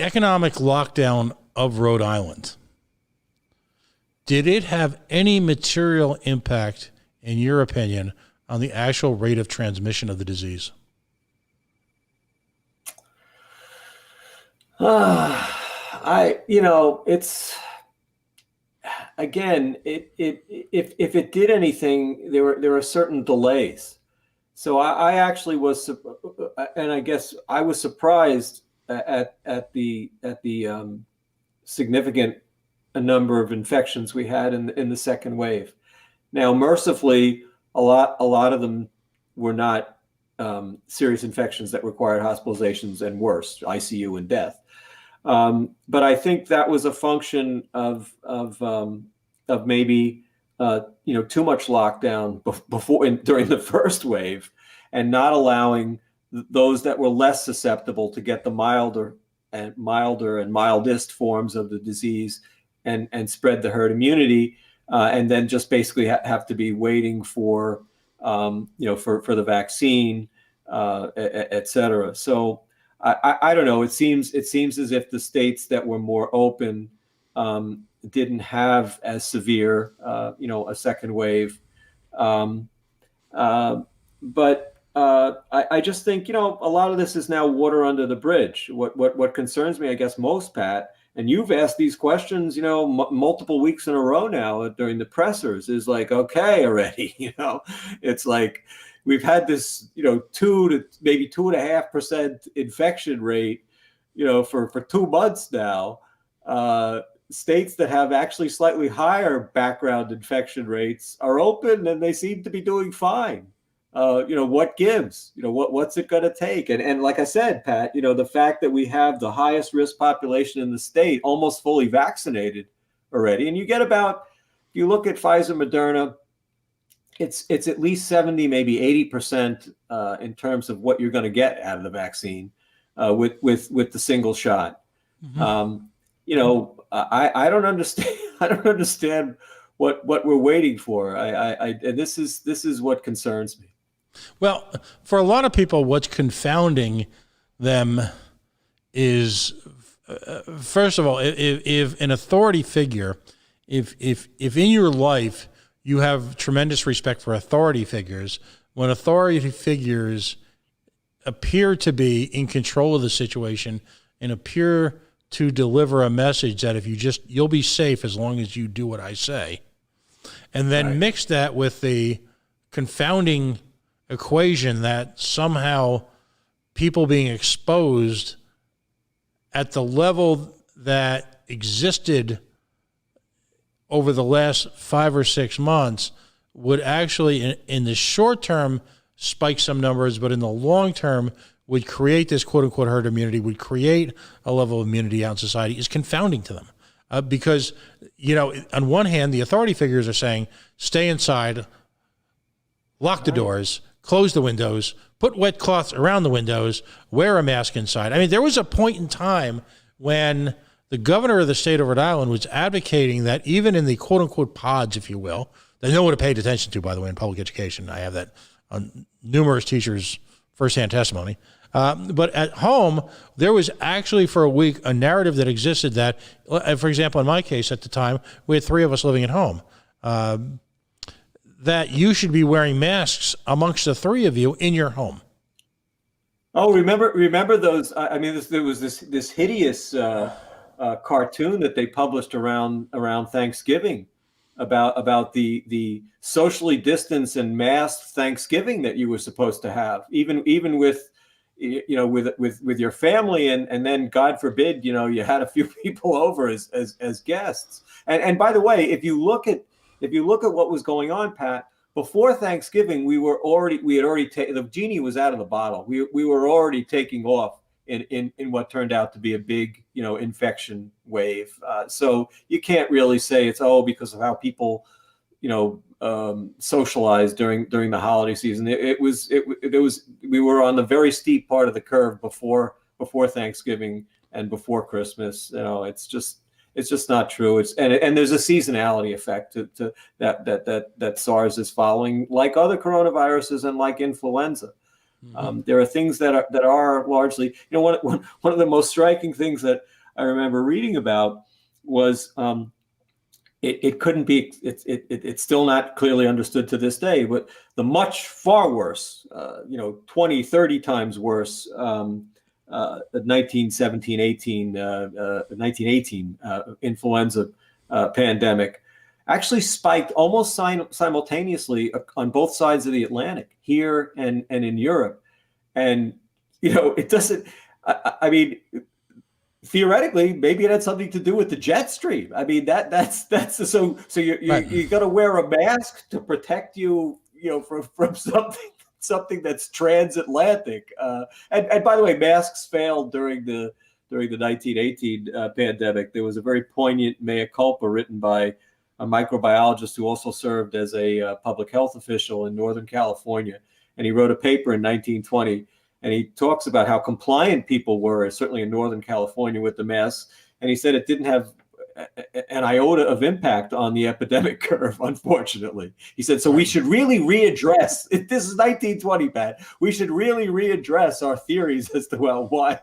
economic lockdown of Rhode Island, did it have any material impact, in your opinion, on the actual rate of transmission of the disease? It's, again, if it did anything, there were certain delays. So I actually was, and I guess I was surprised at the significant number of infections we had in the second wave. Now, mercifully, a lot of them were not serious infections that required hospitalizations and worse, ICU and death. But I think that was a function of maybe too much lockdown during the first wave, and not allowing those that were less susceptible to get the milder and mildest forms of the disease and spread the herd immunity, and then just basically have to be waiting for the vaccine, et cetera. So I don't know. It seems as if the states that were more open didn't have as severe, a second wave. But I just think, a lot of this is now water under the bridge. What concerns me, I guess, most, Pat, and you've asked these questions, multiple weeks in a row now during the pressers, is like, okay, already, it's like we've had this, 2 to maybe 2.5% infection rate, for 2 months now. States that have actually slightly higher background infection rates are open and they seem to be doing fine. What gives? What's it going to take? And like I said, Pat, the fact that we have the highest risk population in the state almost fully vaccinated already, and you get about, if you look at Pfizer, Moderna, it's at least 70, maybe 80% in terms of what you're going to get out of the vaccine with the single shot. Mm-hmm. I don't understand. I don't understand what we're waiting for. And this is what concerns me. Well, for a lot of people, what's confounding them is, first of all, if an authority figure, if in your life you have tremendous respect for authority figures, when authority figures appear to be in control of the situation and appear to deliver a message that you'll be safe as long as you do what I say, and then right, mix that with the confounding equation that somehow people being exposed at the level that existed over the last 5 or 6 months would actually, in the short term, spike some numbers, but in the long term would create this quote-unquote herd immunity, would create a level of immunity out in society, is confounding to them. because, on one hand, the authority figures are saying, stay inside, lock the doors, close the windows, put wet cloths around the windows, wear a mask inside. I mean, there was a point in time when the governor of the state of Rhode Island was advocating that even in the quote-unquote pods, if you will, that no one had paid attention to, by the way, in public education. I have that on numerous teachers' firsthand testimony. But at home, there was actually for a week a narrative that existed that, for example, in my case at the time, we had 3 of us living at home, that you should be wearing masks amongst the 3 of you in your home. Oh, remember those? I mean, there was this hideous cartoon that they published around Thanksgiving about the socially distanced and masked Thanksgiving that you were supposed to have, even with with your family, and then God forbid you had a few people over as guests. And by the way, if you look at what was going on, Pat, before Thanksgiving, we had already taken, the genie was out of the bottle. We were already taking off in what turned out to be a big infection wave. So you can't really say it's because of how people socialized during the holiday season. We were on the very steep part of the curve before Thanksgiving and before Christmas. It's just not true. And there's a seasonality effect to that SARS is following, like other coronaviruses and like influenza. Mm-hmm. There are things that are largely, one of the most striking things that I remember reading about was it couldn't be, it's still not clearly understood to this day, but the far worse, 20, 30 times worse, 1918 influenza pandemic actually spiked almost simultaneously on both sides of the Atlantic, here and in Europe. And, it doesn't, I mean, theoretically, maybe it had something to do with the jet stream. I mean, that's so you got to wear a mask to protect you, from something that's transatlantic. And by the way, masks failed during the 1918 pandemic. There was a very poignant mea culpa written by a microbiologist who also served as a public health official in Northern California. And he wrote a paper in 1920, and he talks about how compliant people were, certainly in Northern California, with the masks. And he said it didn't have an iota of impact on the epidemic curve, unfortunately. He said, so we should really readdress, this is 1920, Pat, we should really readdress our theories as to, why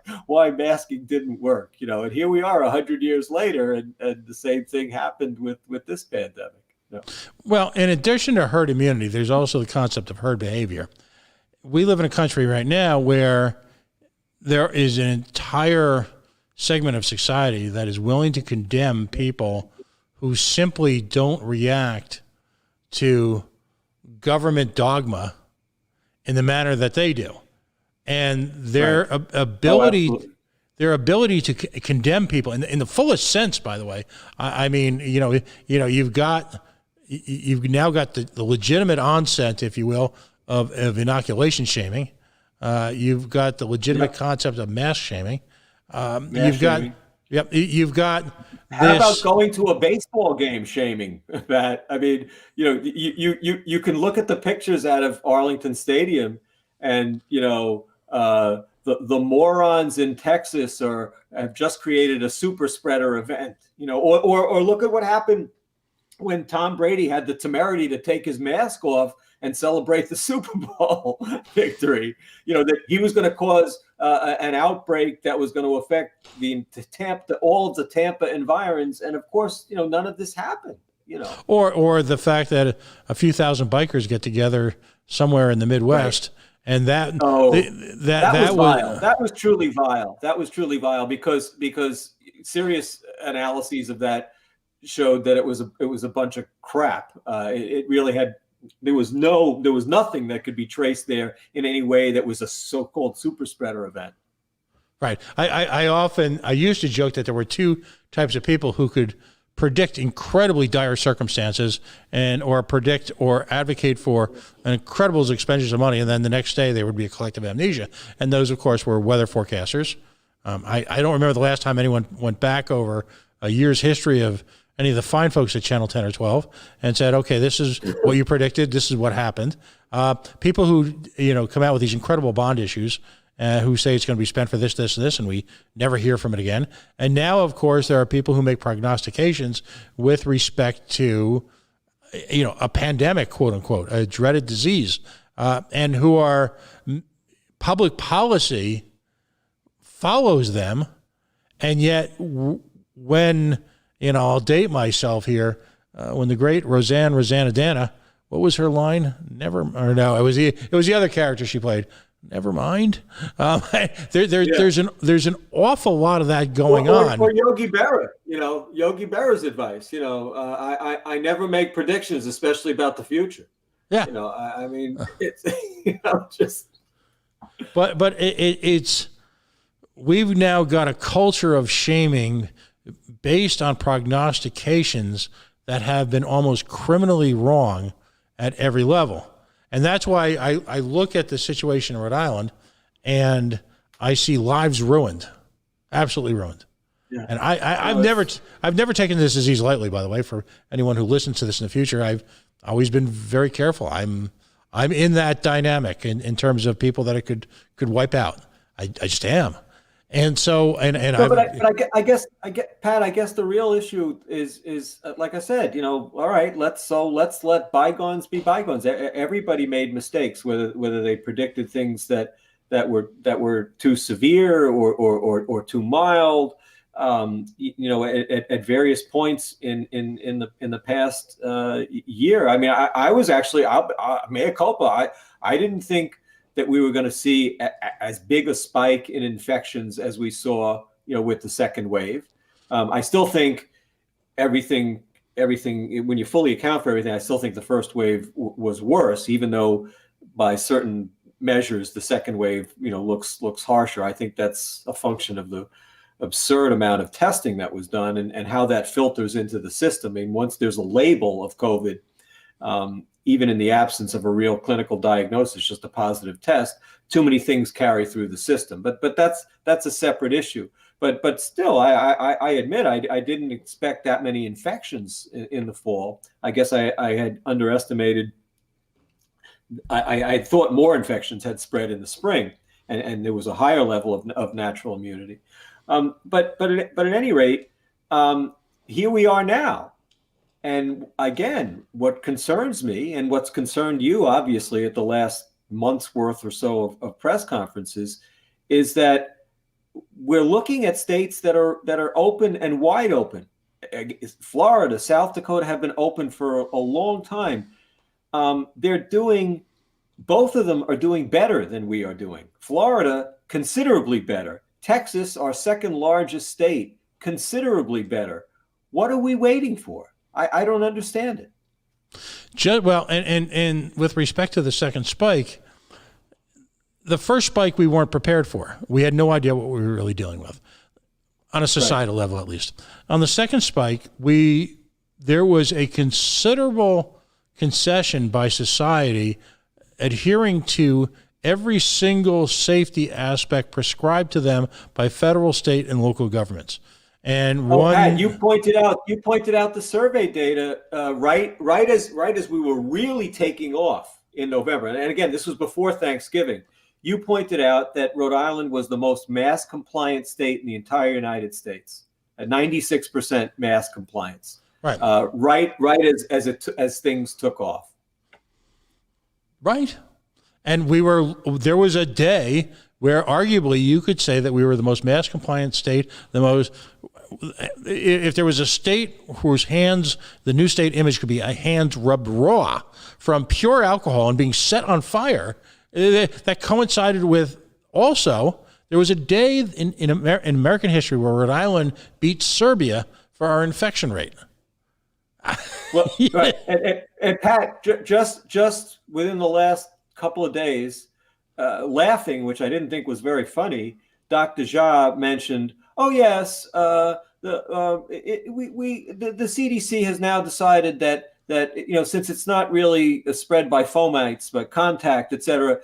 masking didn't work. And here we are 100 years later, and the same thing happened with this pandemic. Well, in addition to herd immunity, there's also the concept of herd behavior. We live in a country right now where there is an entire segment of society that is willing to condemn people who simply don't react to government dogma in the manner that they do. And their ability to condemn people in the fullest sense, by the way. I mean, you've now got the legitimate onset, if you will, of inoculation shaming. You've got the legitimate concept of mass shaming. You've got How about going to a baseball game shaming? That, I mean, you can look at the pictures out of Arlington Stadium, and the morons in Texas have just created a super spreader event. Or look at what happened when Tom Brady had the temerity to take his mask off and celebrate the Super Bowl victory. That he was going to cause an outbreak that was going to affect all of the Tampa environs, and of course, none of this happened. Or the fact that a few thousand bikers get together somewhere in the Midwest, right. And that was vile. That was truly vile. That was truly vile because serious analyses of that showed that it was a bunch of crap. It really had. There was nothing that could be traced there in any way that was a so-called super spreader event. Right. I used to joke that there were 2 types of people who could predict incredibly dire circumstances or predict or advocate for an incredible expenditures of money, and then the next day there would be a collective amnesia. And those, of course, were weather forecasters. I don't remember the last time anyone went back over a year's history of any of the fine folks at Channel 10 or 12 and said, okay, this is what you predicted. This is what happened. People who, come out with these incredible bond issues who say it's going to be spent for this, this, and this, and we never hear from it again. And now, of course, there are people who make prognostications with respect to, a pandemic, quote unquote, a dreaded disease, and who are public policy follows them. And yet when, I'll date myself here, when the great Rosanna Dana, what was her line? It was the other character she played. Never mind. There's an awful lot of that going on. Or Yogi Berra, Yogi Berra's advice. I never make predictions, especially about the future. Yeah. It's just. But it's we've now got a culture of shaming based on prognostications that have been almost criminally wrong at every level. And that's why I look at the situation in Rhode Island and I see lives ruined, absolutely ruined. Yeah. And I've never taken this disease lightly, by the way, for anyone who listens to this in the future. I've always been very careful. I'm in that dynamic in terms of people that it could wipe out. I just am. And so, I guess Pat, I guess the real issue is like I said, all right, let's let bygones be bygones. Everybody made mistakes, whether they predicted things that were too severe or too mild, at various points in the past year. I was actually, mea culpa. I didn't think that we were going to see as big a spike in infections as we saw, with the second wave. I still think everything, when you fully account for everything, I still think the first wave was worse, even though by certain measures, the second wave, looks harsher. I think that's a function of the absurd amount of testing that was done and how that filters into the system. Once there's a label of COVID, even in the absence of a real clinical diagnosis, just a positive test, too many things carry through the system. But that's a separate issue. But still, I admit I didn't expect that many infections in the fall. I guess I had underestimated. I thought more infections had spread in the spring, and there was a higher level of natural immunity. But at any rate, here we are now. And again, what concerns me and what's concerned you, obviously, at the last month's worth or so of press conferences, is that we're looking at states that are open and wide open. Florida, South Dakota have been open for a long time. Both of them are doing better than we are doing. Florida, considerably better. Texas, our second largest state, considerably better. What are we waiting for? I don't understand it. Well, and with respect to the second spike, the first spike we weren't prepared for. We had no idea what we were really dealing with, on a societal level at least. On the second spike, there was a considerable concession by society adhering to every single safety aspect prescribed to them by federal, state, and local governments. And Pat, you pointed out the survey data right as we were really taking off in November. And again, this was before Thanksgiving. You pointed out that Rhode Island was the most mask compliant state in the entire United States, at 96% mask compliance. Right. As things took off. Right. And there was a day where arguably you could say that we were the most mask compliant state, if there was a state whose hands, the new state image could be a hands rubbed raw from pure alcohol and being set on fire, that coincided with also, there was a day in American history where Rhode Island beat Serbia for our infection rate. Well, right. And Pat, just within the last couple of days, laughing, which I didn't think was very funny, Dr. Jha mentioned, "Oh yes, the CDC has now decided that since it's not really spread by fomites but contact, etc.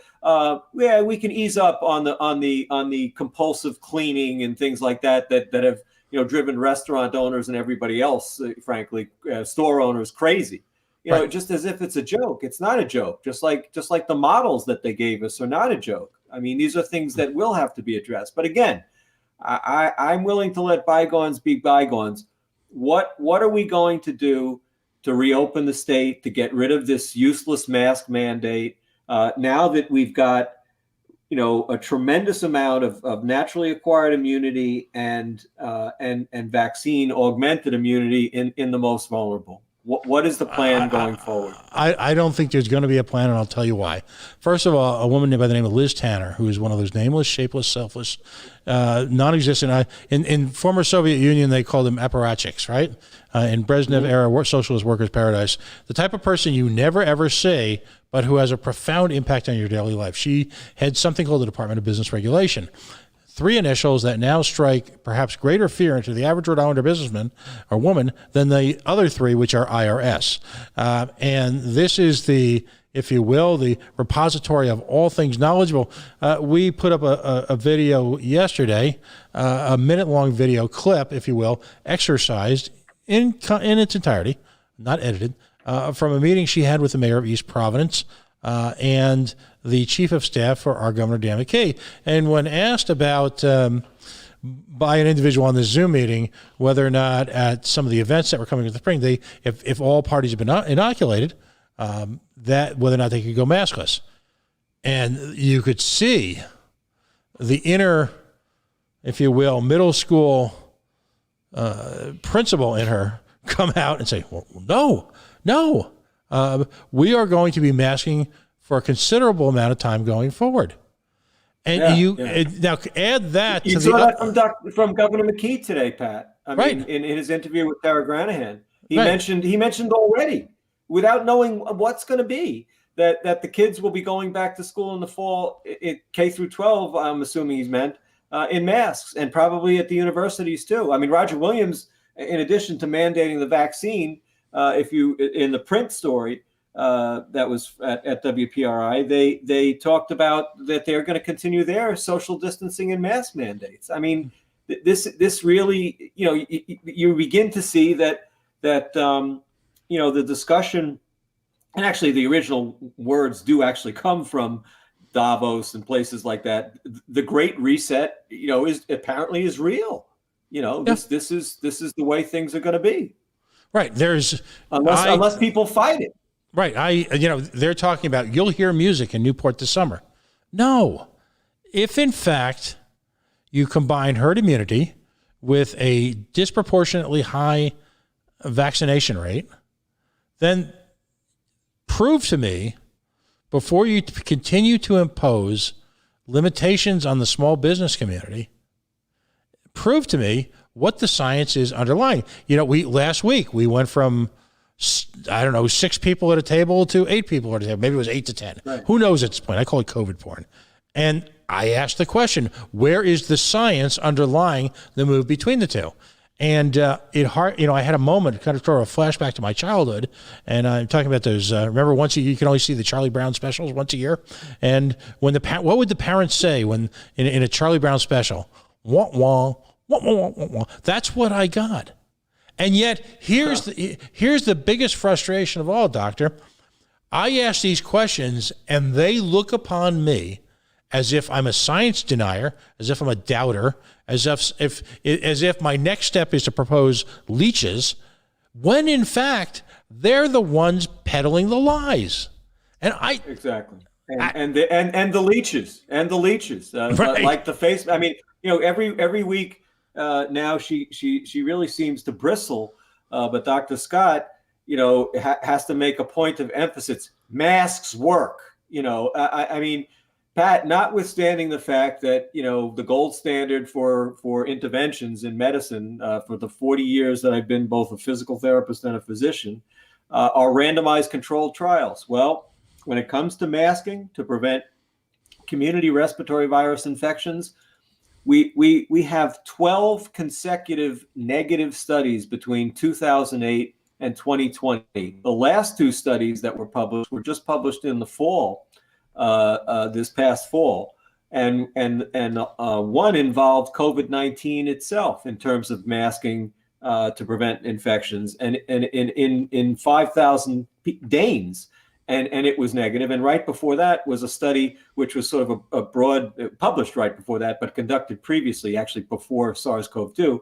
We can ease up on the compulsive cleaning and things like that have driven restaurant owners and everybody else, frankly, store owners crazy. Right. Just as if it's a joke. It's not a joke. Just like the models that they gave us are not a joke. I mean, these are things that will have to be addressed. But again, I'm willing to let bygones be bygones. What are we going to do to reopen the state, to get rid of this useless mask mandate? Now that we've got, a tremendous amount of naturally acquired immunity and vaccine augmented immunity in the most vulnerable. What is the plan going forward? I don't think there's going to be a plan, and I'll tell you why. First of all, a woman by the name of Liz Tanner, who is one of those nameless, shapeless, selfless, non-existent. In former Soviet Union, they called them apparatchiks, right? In Brezhnev era socialist workers' paradise, the type of person you never ever see, but who has a profound impact on your daily life. She had something called the Department of Business Regulation. 3 initials that now strike perhaps greater fear into the average Rhode Islander businessman or woman than the other 3, which are IRS. And this is if you will, the repository of all things knowledgeable. We put up a video yesterday, a minute-long video clip, if you will, exercised in its entirety, not edited, from a meeting she had with the mayor of East Providence and the chief of staff for our Governor Dan McKay. And when asked about by an individual on the Zoom meeting whether or not at some of the events that were coming in the spring, if all parties have been inoculated, that whether or not they could go maskless. And you could see the inner, if you will, middle school principal in her come out and say, well, no, we are going to be masking for a considerable amount of time going forward. And now add that you to saw that from Governor McKee today, Pat. I mean, in his interview with Tara Granahan, he mentioned already, without knowing what's going to be, that the kids will be going back to school in the fall, K through 12. I'm assuming he's meant in masks, and probably at the universities too. I mean, Roger Williams, in addition to mandating the vaccine, in the print story that was at WPRI, they talked about that they're going to continue their social distancing and mask mandates. I mean, this really, you begin to see that the discussion, and actually the original words do actually come from Davos and places like that. The Great Reset, is apparently real. This is the way things are going to be. Right. Unless people fight it. Right. They're talking about you'll hear music in Newport this summer. No. If in fact you combine herd immunity with a disproportionately high vaccination rate, then prove to me, before you continue to impose limitations on the small business community, prove to me what the science is underlying. Last week we went from 6 people at a table to 8 people at a table. Maybe it was 8 to 10. Right. Who knows at this point? I call it COVID porn. And I asked the question, where is the science underlying the move between the two? And I had a moment, kind of throw a flashback to my childhood, and I'm talking about those. Remember, once you can only see the Charlie Brown specials once a year, and when what would the parents say when in a Charlie Brown special? Wah wah wah wah wah wah. That's what I got. And yet, here's the biggest frustration of all, Doctor. I ask these questions, and they look upon me as if I'm a science denier, as if I'm a doubter, as if my next step is to propose leeches, when in fact they're the ones peddling the lies. And exactly. And the leeches right. Like the face. I mean, every week. Now she really seems to bristle, but Dr. Scott, has to make a point of emphasis. Masks work. I mean, Pat, notwithstanding the fact that the gold standard for interventions in medicine for the 40 years that I've been both a physical therapist and a physician are randomized controlled trials. Well, when it comes to masking to prevent community respiratory virus infections, we have 12 consecutive negative studies between 2008 and 2020. The last 2 studies that were published were just published in the fall, this past fall. and one involved COVID-19 itself in terms of masking to prevent infections, and in 5,000 Danes, and it was negative. And right before that was a study which was sort of a broad, published right before that, but conducted previously, actually before SARS-CoV-2,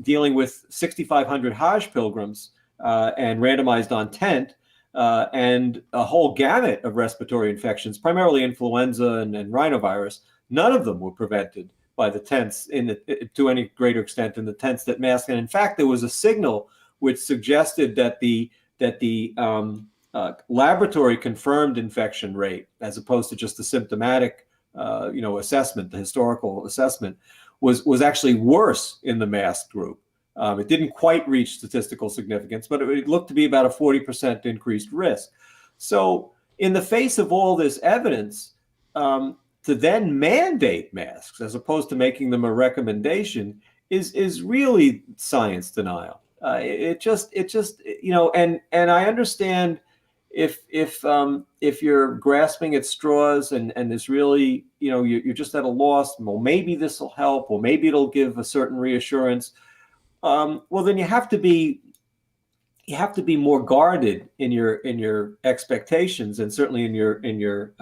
dealing with 6,500 Hajj pilgrims and randomized on tent. And a whole gamut of respiratory infections, primarily influenza and rhinovirus. None of them were prevented by the tents to any greater extent than the tents that masked. And in fact, there was a signal which suggested that the laboratory confirmed infection rate, as opposed to just the symptomatic assessment, the historical assessment, was actually worse in the masked group. It didn't quite reach statistical significance, but it looked to be about a 40% increased risk. So in the face of all this evidence, to then mandate masks as opposed to making them a recommendation is really science denial. It just and I understand if you're grasping at straws and there's really you're just at a loss. Well, maybe this will help. Well, maybe it'll give a certain reassurance. Well, then you have to be more guarded in your expectations, and certainly in your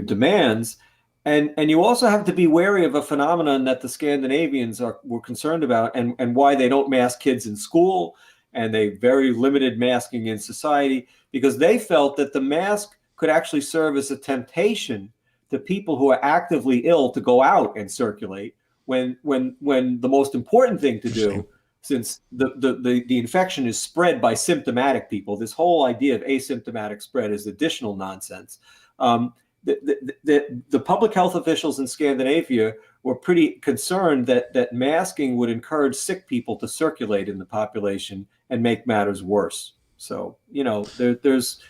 demands, and you also have to be wary of a phenomenon that the Scandinavians were concerned about, and why they don't mask kids in school, and they very limited masking in society, because they felt that the mask could actually serve as a temptation to people who are actively ill to go out and circulate. When the most important thing to do, since the infection is spread by symptomatic people, this whole idea of asymptomatic spread is additional nonsense. The public health officials in Scandinavia were pretty concerned that masking would encourage sick people to circulate in the population and make matters worse. So there's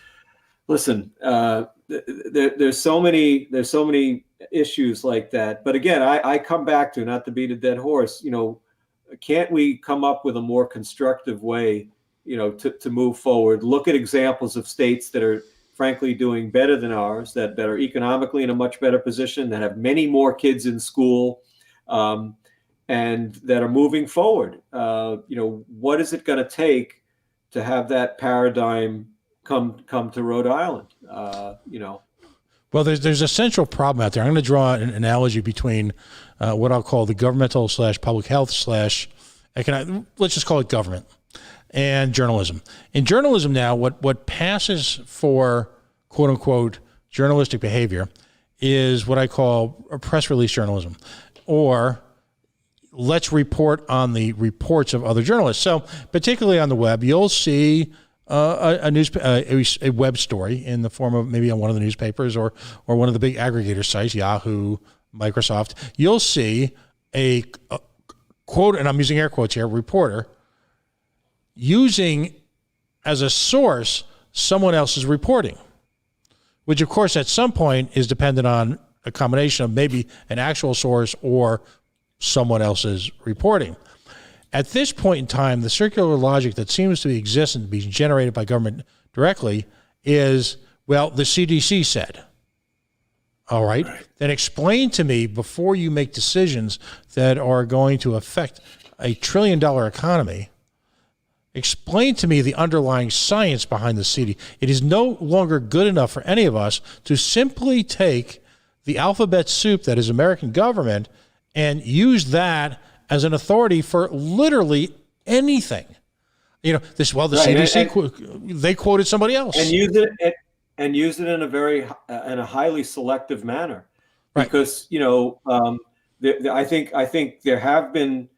so many issues like that. But again, I come back to, not to beat a dead horse, can't we come up with a more constructive way, to move forward? Look at examples of states that are frankly doing better than ours, that are economically in a much better position, that have many more kids in school, and that are moving forward. What is it going to take to have that paradigm come to Rhode Island? Well, there's a central problem out there. I'm going to draw an analogy between what I'll call the governmental / public health / economic, let's just call it government, and journalism. In journalism now, what passes for quote unquote journalistic behavior is what I call a press release journalism, or let's report on the reports of other journalists. So particularly on the web, you'll see a web story in the form of maybe on one of the newspapers or one of the big aggregator sites, Yahoo, Microsoft. You'll see a quote, and I'm using air quotes here, reporter using as a source someone else's reporting, which of course at some point is dependent on a combination of maybe an actual source or someone else's reporting. At this point in time, the circular logic that seems to exist and be generated by government directly is, well, the CDC said. All right. Then explain to me, before you make decisions that are going to affect a $1 trillion economy, explain to me the underlying science behind the CDC. It is no longer good enough for any of us to simply take the alphabet soup that is American government and use that as an authority for literally anything. The CDC, they quoted somebody else. And use it in a highly selective manner. Right. Because, I think there have been,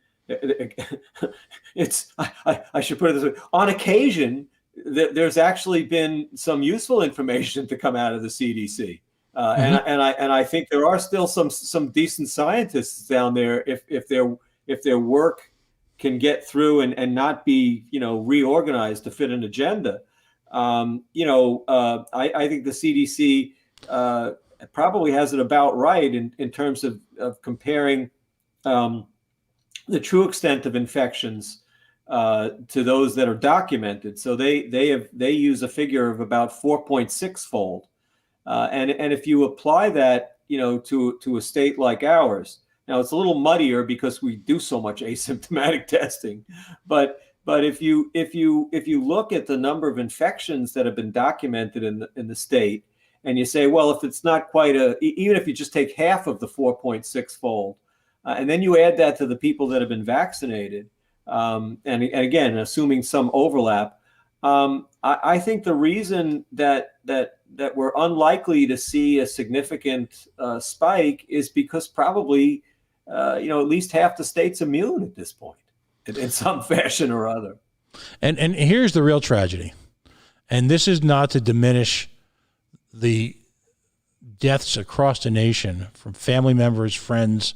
I should put it this way, on occasion, there's actually been some useful information to come out of the CDC. And I think there are still some decent scientists down there if their work can get through and not be reorganized to fit an agenda. I think the CDC probably has it about right in terms of comparing the true extent of infections to those that are documented. So they use a figure of about 4.6 fold. And if you apply that to a state like ours. Now it's a little muddier because we do so much asymptomatic testing, but if you look at the number of infections that have been documented in the state, and you say, well, if it's not quite even if you just take half of the 4.6 fold, and then you add that to the people that have been vaccinated, and again, assuming some overlap, I think the reason that we're unlikely to see a significant spike is because probably at least half the state's immune at this point in some fashion or other. And here's the real tragedy, and this is not to diminish the deaths across the nation from family members, friends,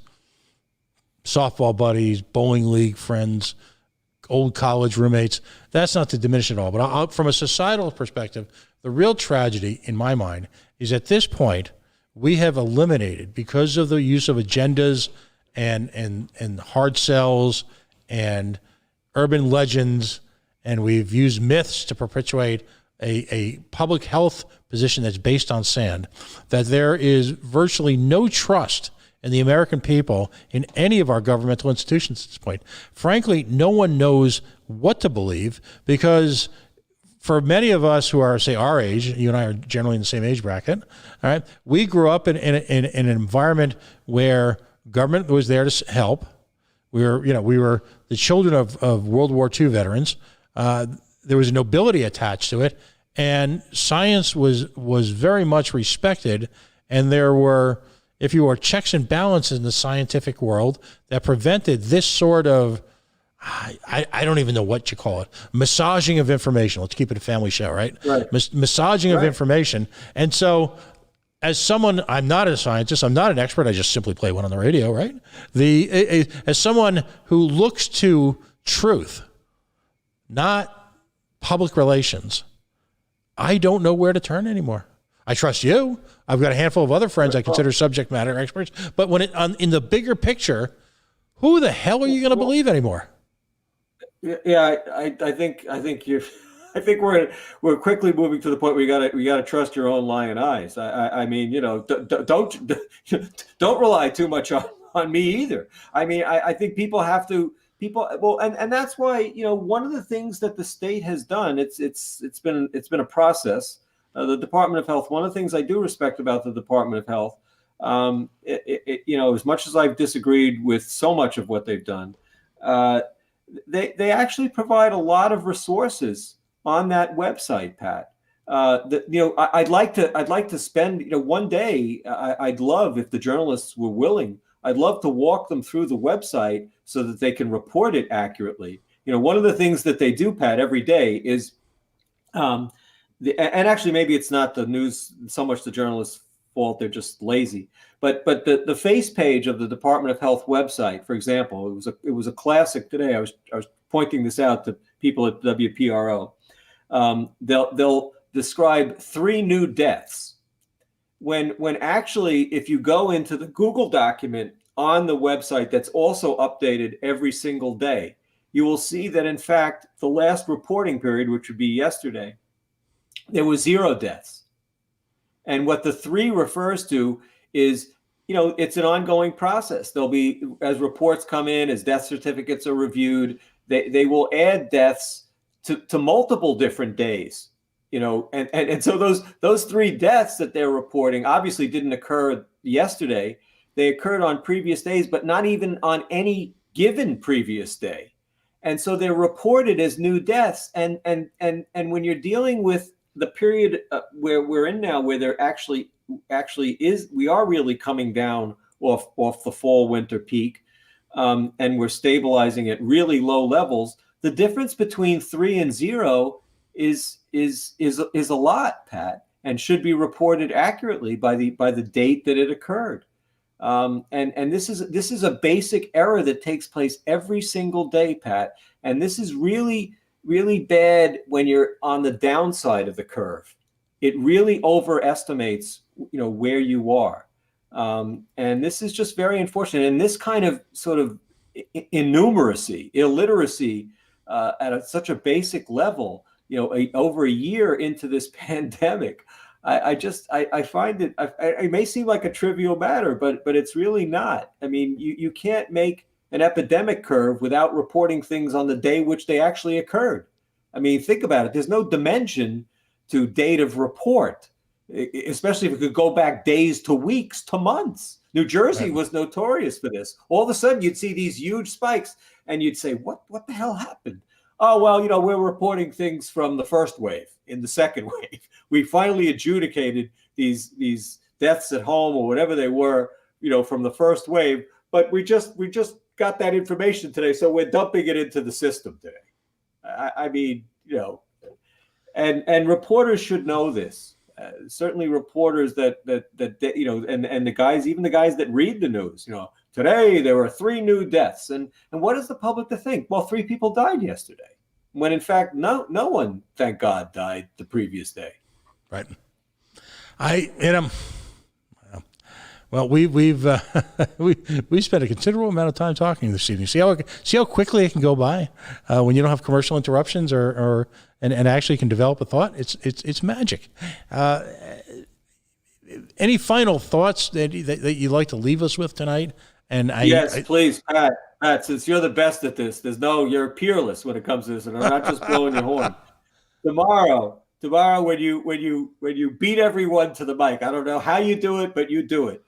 softball buddies, bowling league friends, old college roommates. That's not to diminish it all. But from a societal perspective, the real tragedy in my mind is at this point, we have eliminated, because of the use of agendas and hard sells and urban legends, and we've used myths to perpetuate a public health position that's based on sand, that there is virtually no trust in the American people in any of our governmental institutions at this point. Frankly, no one knows what to believe, because for many of us who are, say, our age, you and I are generally in the same age bracket, all right, we grew up in an environment where government was there to help. We were the children of World War II veterans. There was a nobility attached to it, and science was very much respected, and there were, if you were, checks and balances in the scientific world that prevented this sort of, I don't even know what you call it, massaging of information. Let's keep it a family show, right? Right. Massaging of information. And so, as someone, I'm not a scientist, I'm not an expert, I just simply play one on the radio, right? As someone who looks to truth, not public relations, I don't know where to turn anymore. I trust you. I've got a handful of other friends I consider subject matter experts, but when in the bigger picture, who the hell are you going to believe anymore? Yeah, I think you're. I think we're quickly moving to the point where we gotta trust your own lying eyes. I mean, don't rely too much on me either. I mean, I think people have to. Well, and that's why, one of the things that the state has done, it's been a process. The Department of Health. One of the things I do respect about the Department of Health, as much as I've disagreed with so much of what they've done, they actually provide a lot of resources on that website, Pat. I'd like to spend one day. I'd love, if the journalists were willing, I'd love to walk them through the website so that they can report it accurately. One of the things that they do, Pat, every day is, and actually maybe it's not the news so much the journalists' fault, they're just lazy. But the face page of the Department of Health website, for example, it was a classic today. I was pointing this out to people at WPRO. They'll describe 3 new deaths when actually, if you go into the Google document on the website that's also updated every single day, you will see that, in fact, the last reporting period, which would be yesterday, there was 0 deaths. And what the 3 refers to is, it's an ongoing process. There'll be, as reports come in, as death certificates are reviewed, they will add deaths to multiple different days. And so those 3 deaths that they're reporting obviously didn't occur yesterday. They occurred on previous days, but not even on any given previous day. And so they're reported as new deaths. And when you're dealing with the period where we're in now, where there actually is, we are really coming down off the fall winter peak, and we're stabilizing at really low levels. The difference between 3 and 0 is a lot, Pat, and should be reported accurately by the date that it occurred. And this is a basic error that takes place every single day, Pat. And this is really, really bad when you're on the downside of the curve. It really overestimates, where you are. And this is just very unfortunate. And this kind of sort of illiteracy at such a basic level, over a year into this pandemic, I find it, it may seem like a trivial matter, but it's really not. I mean, you can't make an epidemic curve without reporting things on the day which they actually occurred. I mean, think about it. There's no dimension to date of report, especially if it could go back days to weeks to months. New Jersey was notorious for this. All of a sudden, you'd see these huge spikes, and you'd say, "What the hell happened?" Oh, well, we're reporting things from the first wave. In the second wave, we finally adjudicated these deaths at home or whatever they were, from the first wave. But we just got that information today, so we're dumping it into the system today. I mean, and reporters should know this. Certainly, reporters that and the guys, even the guys that read the news, today there were 3 new deaths, and what is the public to think? Well, 3 people died yesterday, when in fact no one, thank God, died the previous day. Right. Well, we've we spent a considerable amount of time talking this evening. See how quickly it can go by when you don't have commercial interruptions and actually can develop a thought. It's magic. Any final thoughts that you'd like to leave us with tonight? And please, Pat. Since you're the best at this, you're peerless when it comes to this, and I'm not just blowing your horn. Tomorrow, when you beat everyone to the mic, I don't know how you do it, but you do it.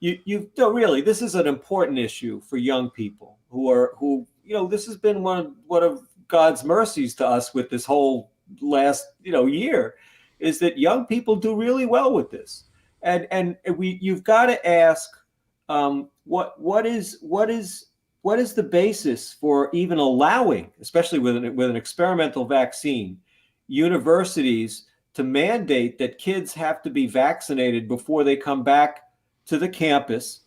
You really, this is an important issue for young people who this has been one of God's mercies to us with this whole last year, is that young people do really well with this, and you've got to ask what is the basis for even allowing, especially with an experimental vaccine, universities to mandate that kids have to be vaccinated before they come back to the campus.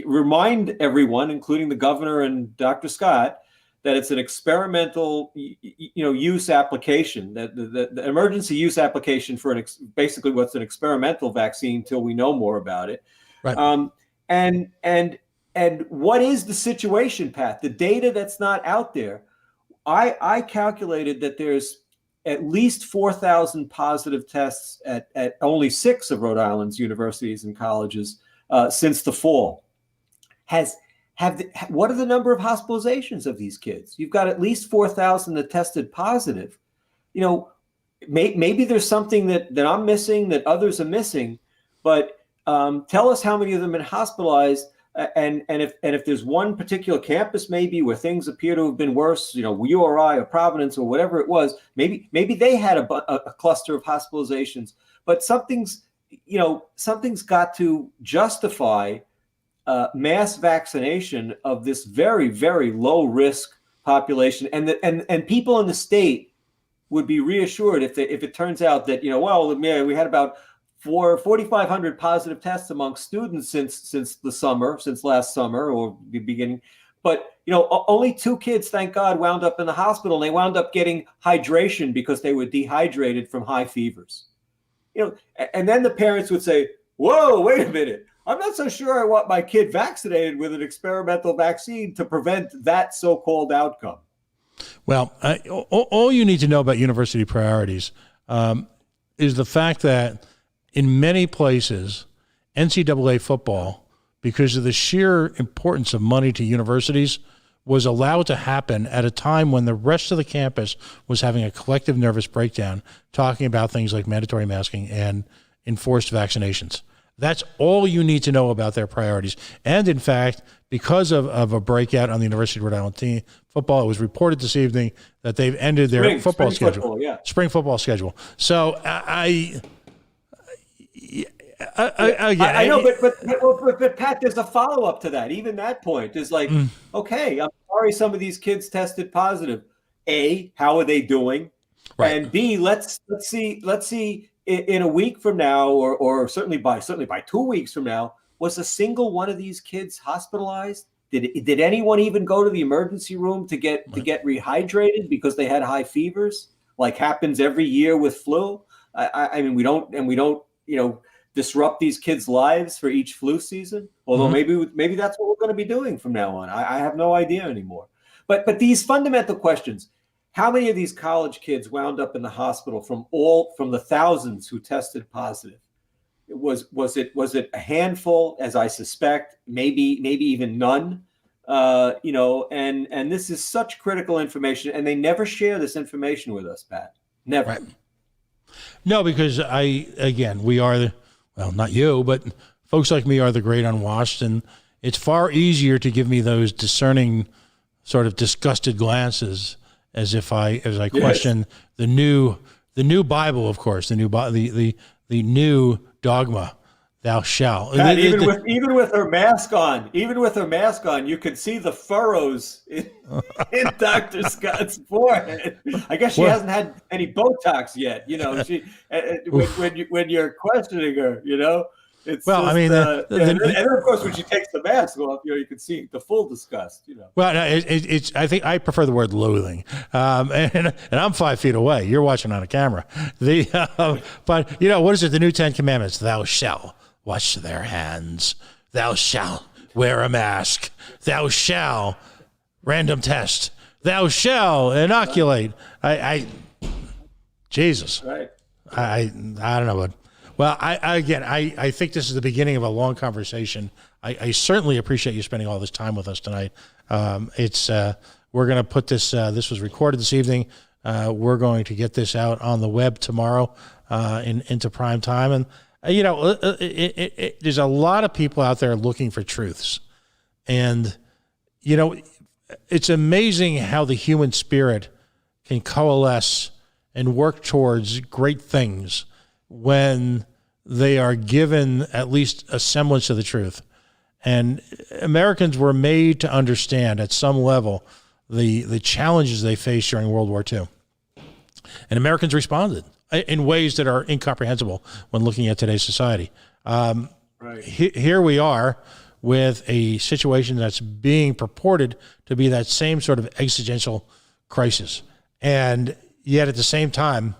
Remind everyone, including the governor and Dr. Scott, that it's an experimental, use application, that the emergency use application for basically what's an experimental vaccine till we know more about it. Right. And what is the situation, Pat? The data that's not out there. I calculated that there's at least 4,000 positive tests at only 6 of Rhode Island's universities and colleges since the fall. What are the number of hospitalizations of these kids? You've got at least 4,000 that tested positive. Maybe there's something that I'm missing, that others are missing, but tell us how many of them have been hospitalized. And if there's one particular campus maybe where things appear to have been worse, URI or Providence or whatever it was, maybe they had a cluster of hospitalizations. But something's got to justify mass vaccination of this very, very low risk population, and people in the state would be reassured if it turns out that we had about 4,500 positive tests among students since last summer or the beginning. But, only 2 kids, thank God, wound up in the hospital. And they wound up getting hydration because they were dehydrated from high fevers. And then the parents would say, whoa, wait a minute. I'm not so sure I want my kid vaccinated with an experimental vaccine to prevent that so-called outcome. Well, all you need to know about university priorities is the fact that in many places, NCAA football, because of the sheer importance of money to universities, was allowed to happen at a time when the rest of the campus was having a collective nervous breakdown, talking about things like mandatory masking and enforced vaccinations. That's all you need to know about their priorities. And in fact, because of a breakout on the University of Rhode Island team football, it was reported this evening that they've ended their football schedule. Spring football schedule. So I know, but Pat, there's a follow-up to that. Even that point is like, okay, I'm sorry some of these kids tested positive. A, how are they doing? Right. And B, let's see in a week from now, or certainly by 2 weeks from now, was a single one of these kids hospitalized? Did anyone even go to the emergency room to get rehydrated because they had high fevers, like happens every year with flu? I mean, we don't disrupt these kids' lives for each flu season. Although maybe that's what we're going to be doing from now on. I have no idea anymore. But these fundamental questions: how many of these college kids wound up in the hospital from the thousands who tested positive? Was it a handful, as I suspect, maybe even none? And this is such critical information, and they never share this information with us, Pat. Never. Right. No, because we are, well, not you, but folks like me are the great unwashed, and it's far easier to give me those discerning, sort of disgusted glances as I question the new Bible, of course, the new dogma, thou shalt. God, even with her mask on, you could see the furrows in Dr. Scott's forehead. I guess she hasn't had any Botox yet. She when you're questioning her, it's and of course when she takes the mask off, you can see the full disgust. Well, no, it's I think I prefer the word loathing, and I'm 5 feet away. You're watching on a camera. But what is it? The new 10 Commandments: Thou shalt wash their hands. Thou shalt wear a mask. Thou shalt random test. Thou shalt inoculate. Jesus. Right. I don't know what. Well, I think this is the beginning of a long conversation. I certainly appreciate you spending all this time with us tonight. We're going to put this. This was recorded this evening. We're going to get this out on the web tomorrow into prime time. And there's a lot of people out there looking for truths, and it's amazing how the human spirit can coalesce and work towards great things when they are given at least a semblance of the truth. And Americans were made to understand at some level the challenges they faced during World War II. And Americans responded in ways that are incomprehensible when looking at today's society. Right. Here we are with a situation that's being purported to be that same sort of existential crisis. And yet at the same time,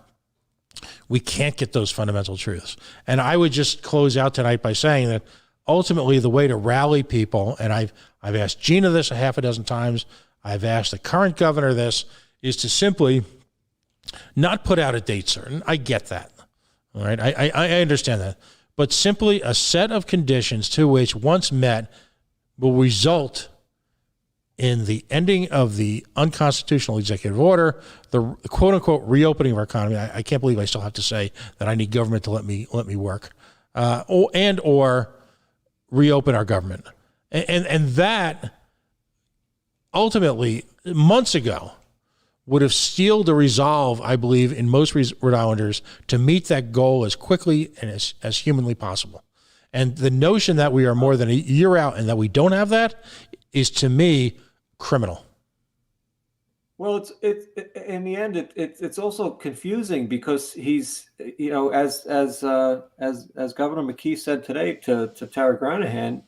we can't get those fundamental truths. And I would just close out tonight by saying that ultimately the way to rally people, and I've asked Gina this a half a dozen times, I've asked the current governor this, is to simply not put out a date certain. I get that. All right. I understand that. But simply a set of conditions to which, once met, will result in the ending of the unconstitutional executive order, the quote unquote reopening of our economy. I can't believe I still have to say that I need government to let me work, or reopen our government. And that ultimately months ago would have steeled the resolve, I believe, in most Rhode Islanders to meet that goal as quickly and as humanly possible. And the notion that we are more than a year out and that we don't have that is, to me, criminal. Well, it's in the end, it's also confusing because he's, as Governor McKee said today to Tara Granahan,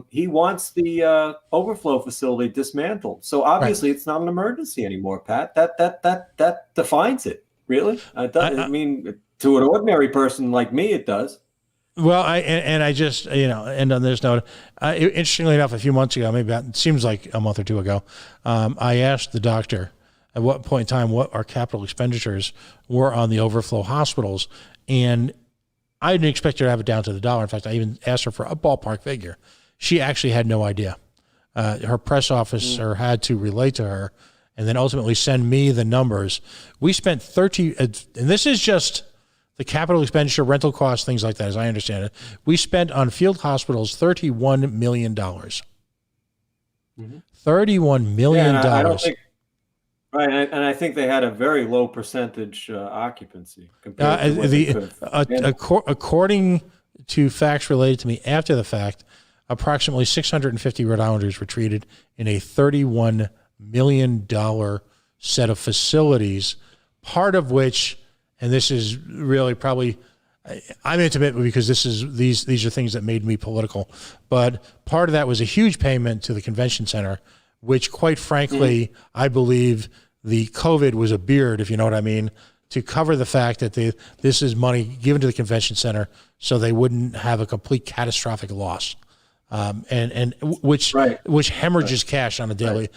he wants the overflow facility dismantled. So obviously, It's not an emergency anymore, Pat. That defines it, really. I mean, to an ordinary person like me, it does. Well, I just, and on this note, interestingly enough, a few months ago, maybe it seems like a month or two ago, I asked the doctor at what point in time what our capital expenditures were on the overflow hospitals, and I didn't expect her to have it down to the dollar. In fact, I even asked her for a ballpark figure. She actually had no idea. Her press officer had to relate to her and then ultimately send me the numbers. We spent and this is just the capital expenditure, rental costs, things like that, as I understand it. We spent on field hospitals $31 million. $31 million. I don't think, right, and I think they had a very low percentage occupancy compared to according to facts related to me after the fact, approximately 650 Rhode Islanders were treated in a $31 million set of facilities, part of which, and this is really probably, I'm intimate because these are things that made me political, but part of that was a huge payment to the convention center, which quite frankly, I believe the COVID was a beard, if you know what I mean, to cover the fact that this is money given to the convention center so they wouldn't have a complete catastrophic loss. and which hemorrhages cash on a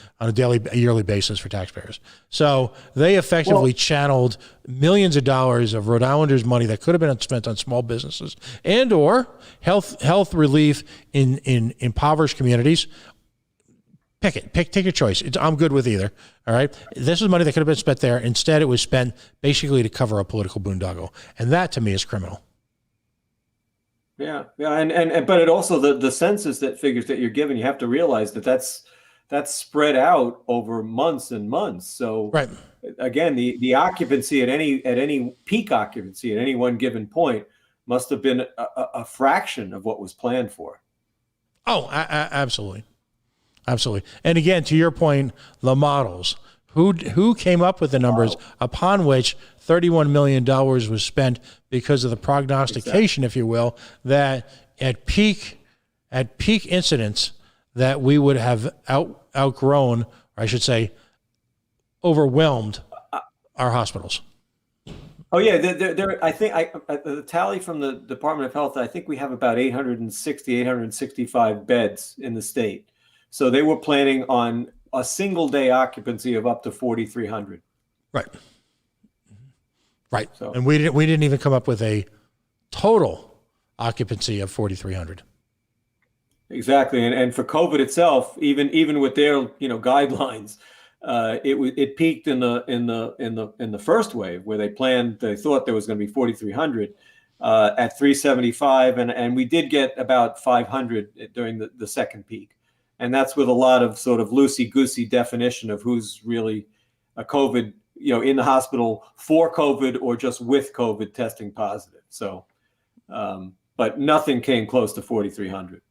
yearly basis for taxpayers. So they effectively channeled millions of dollars of Rhode Islanders' money that could have been spent on small businesses and or health relief in impoverished communities. Take your choice. I'm good with either. All right. This is money that could have been spent there. Instead, it was spent basically to cover a political boondoggle. And that to me is criminal. Yeah. And but it also, the census that figures that you're given, you have to realize that's spread out over months and months. So again, the occupancy at any peak occupancy at any one given point must have been a fraction of what was planned for. Oh, absolutely. Absolutely. And again, to your point, the models, who came up with the numbers upon which $31 million was spent because of the prognostication, if you will, that at peak incidence that we would have outgrown, or I should say, overwhelmed our hospitals. Oh yeah, I think the tally from the Department of Health, I think we have about 865 beds in the state. So they were planning on a single day occupancy of up to 4,300. Right. So, and we didn't even come up with a total occupancy of 4,300. Exactly. And for COVID itself, even with their guidelines, it peaked in the first wave where they thought there was going to be 4,300 at 375, and we did get about 500 during the second peak. And that's with a lot of sort of loosey-goosey definition of who's really a COVID, in the hospital for COVID or just with COVID testing positive. So, but nothing came close to 4,300.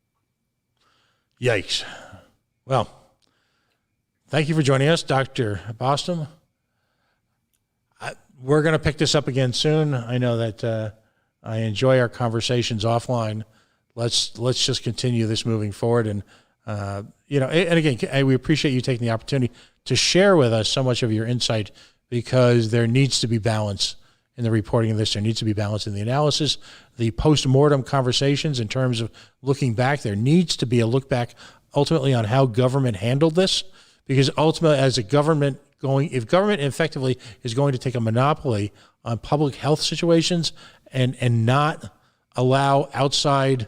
Yikes. Well, thank you for joining us, Dr. Bostom. We're going to pick this up again soon. I know that I enjoy our conversations offline. Let's just continue this moving forward. And and again, we appreciate you taking the opportunity to share with us so much of your insight, because there needs to be balance in the reporting of this. There needs to be balance in the analysis, the post-mortem conversations in terms of looking back. There needs to be a look back ultimately on how government handled this, because ultimately as a government if government effectively is going to take a monopoly on public health situations and not allow outside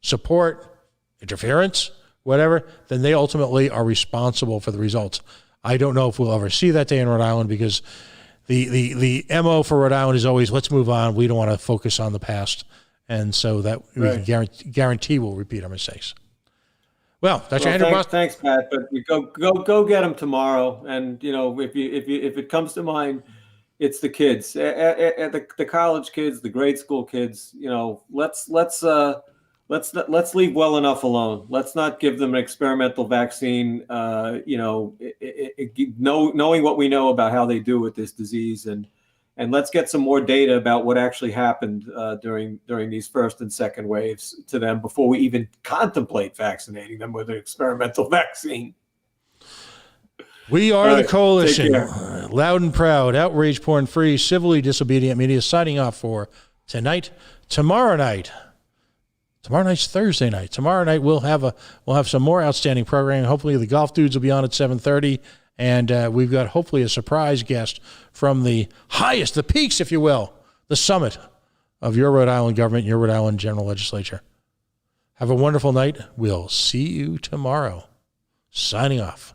support, interference, whatever, then they ultimately are responsible for the results. I don't know if we'll ever see that day in Rhode Island, because the MO for Rhode Island is always, let's move on. We don't want to focus on the past. And so that we can guarantee we'll repeat our mistakes. Well, Dr. Andrew Bostom. Thanks, Pat. But go get them tomorrow. And if it comes to mind, it's the kids, the college kids, the grade school kids. Let's leave well enough alone. Let's not give them an experimental vaccine. Knowing what we know about how they do with this disease, and let's get some more data about what actually happened during these first and second waves to them before we even contemplate vaccinating them with an experimental vaccine. We are the coalition, loud and proud, outrage porn free, civilly disobedient media, signing off for tonight. Tomorrow night's Thursday night. Tomorrow night we'll have some more outstanding programming. Hopefully the golf dudes will be on at 7:30, and we've got hopefully a surprise guest from the peaks, if you will, the summit of your Rhode Island government, your Rhode Island General Legislature. Have a wonderful night. We'll see you tomorrow. Signing off.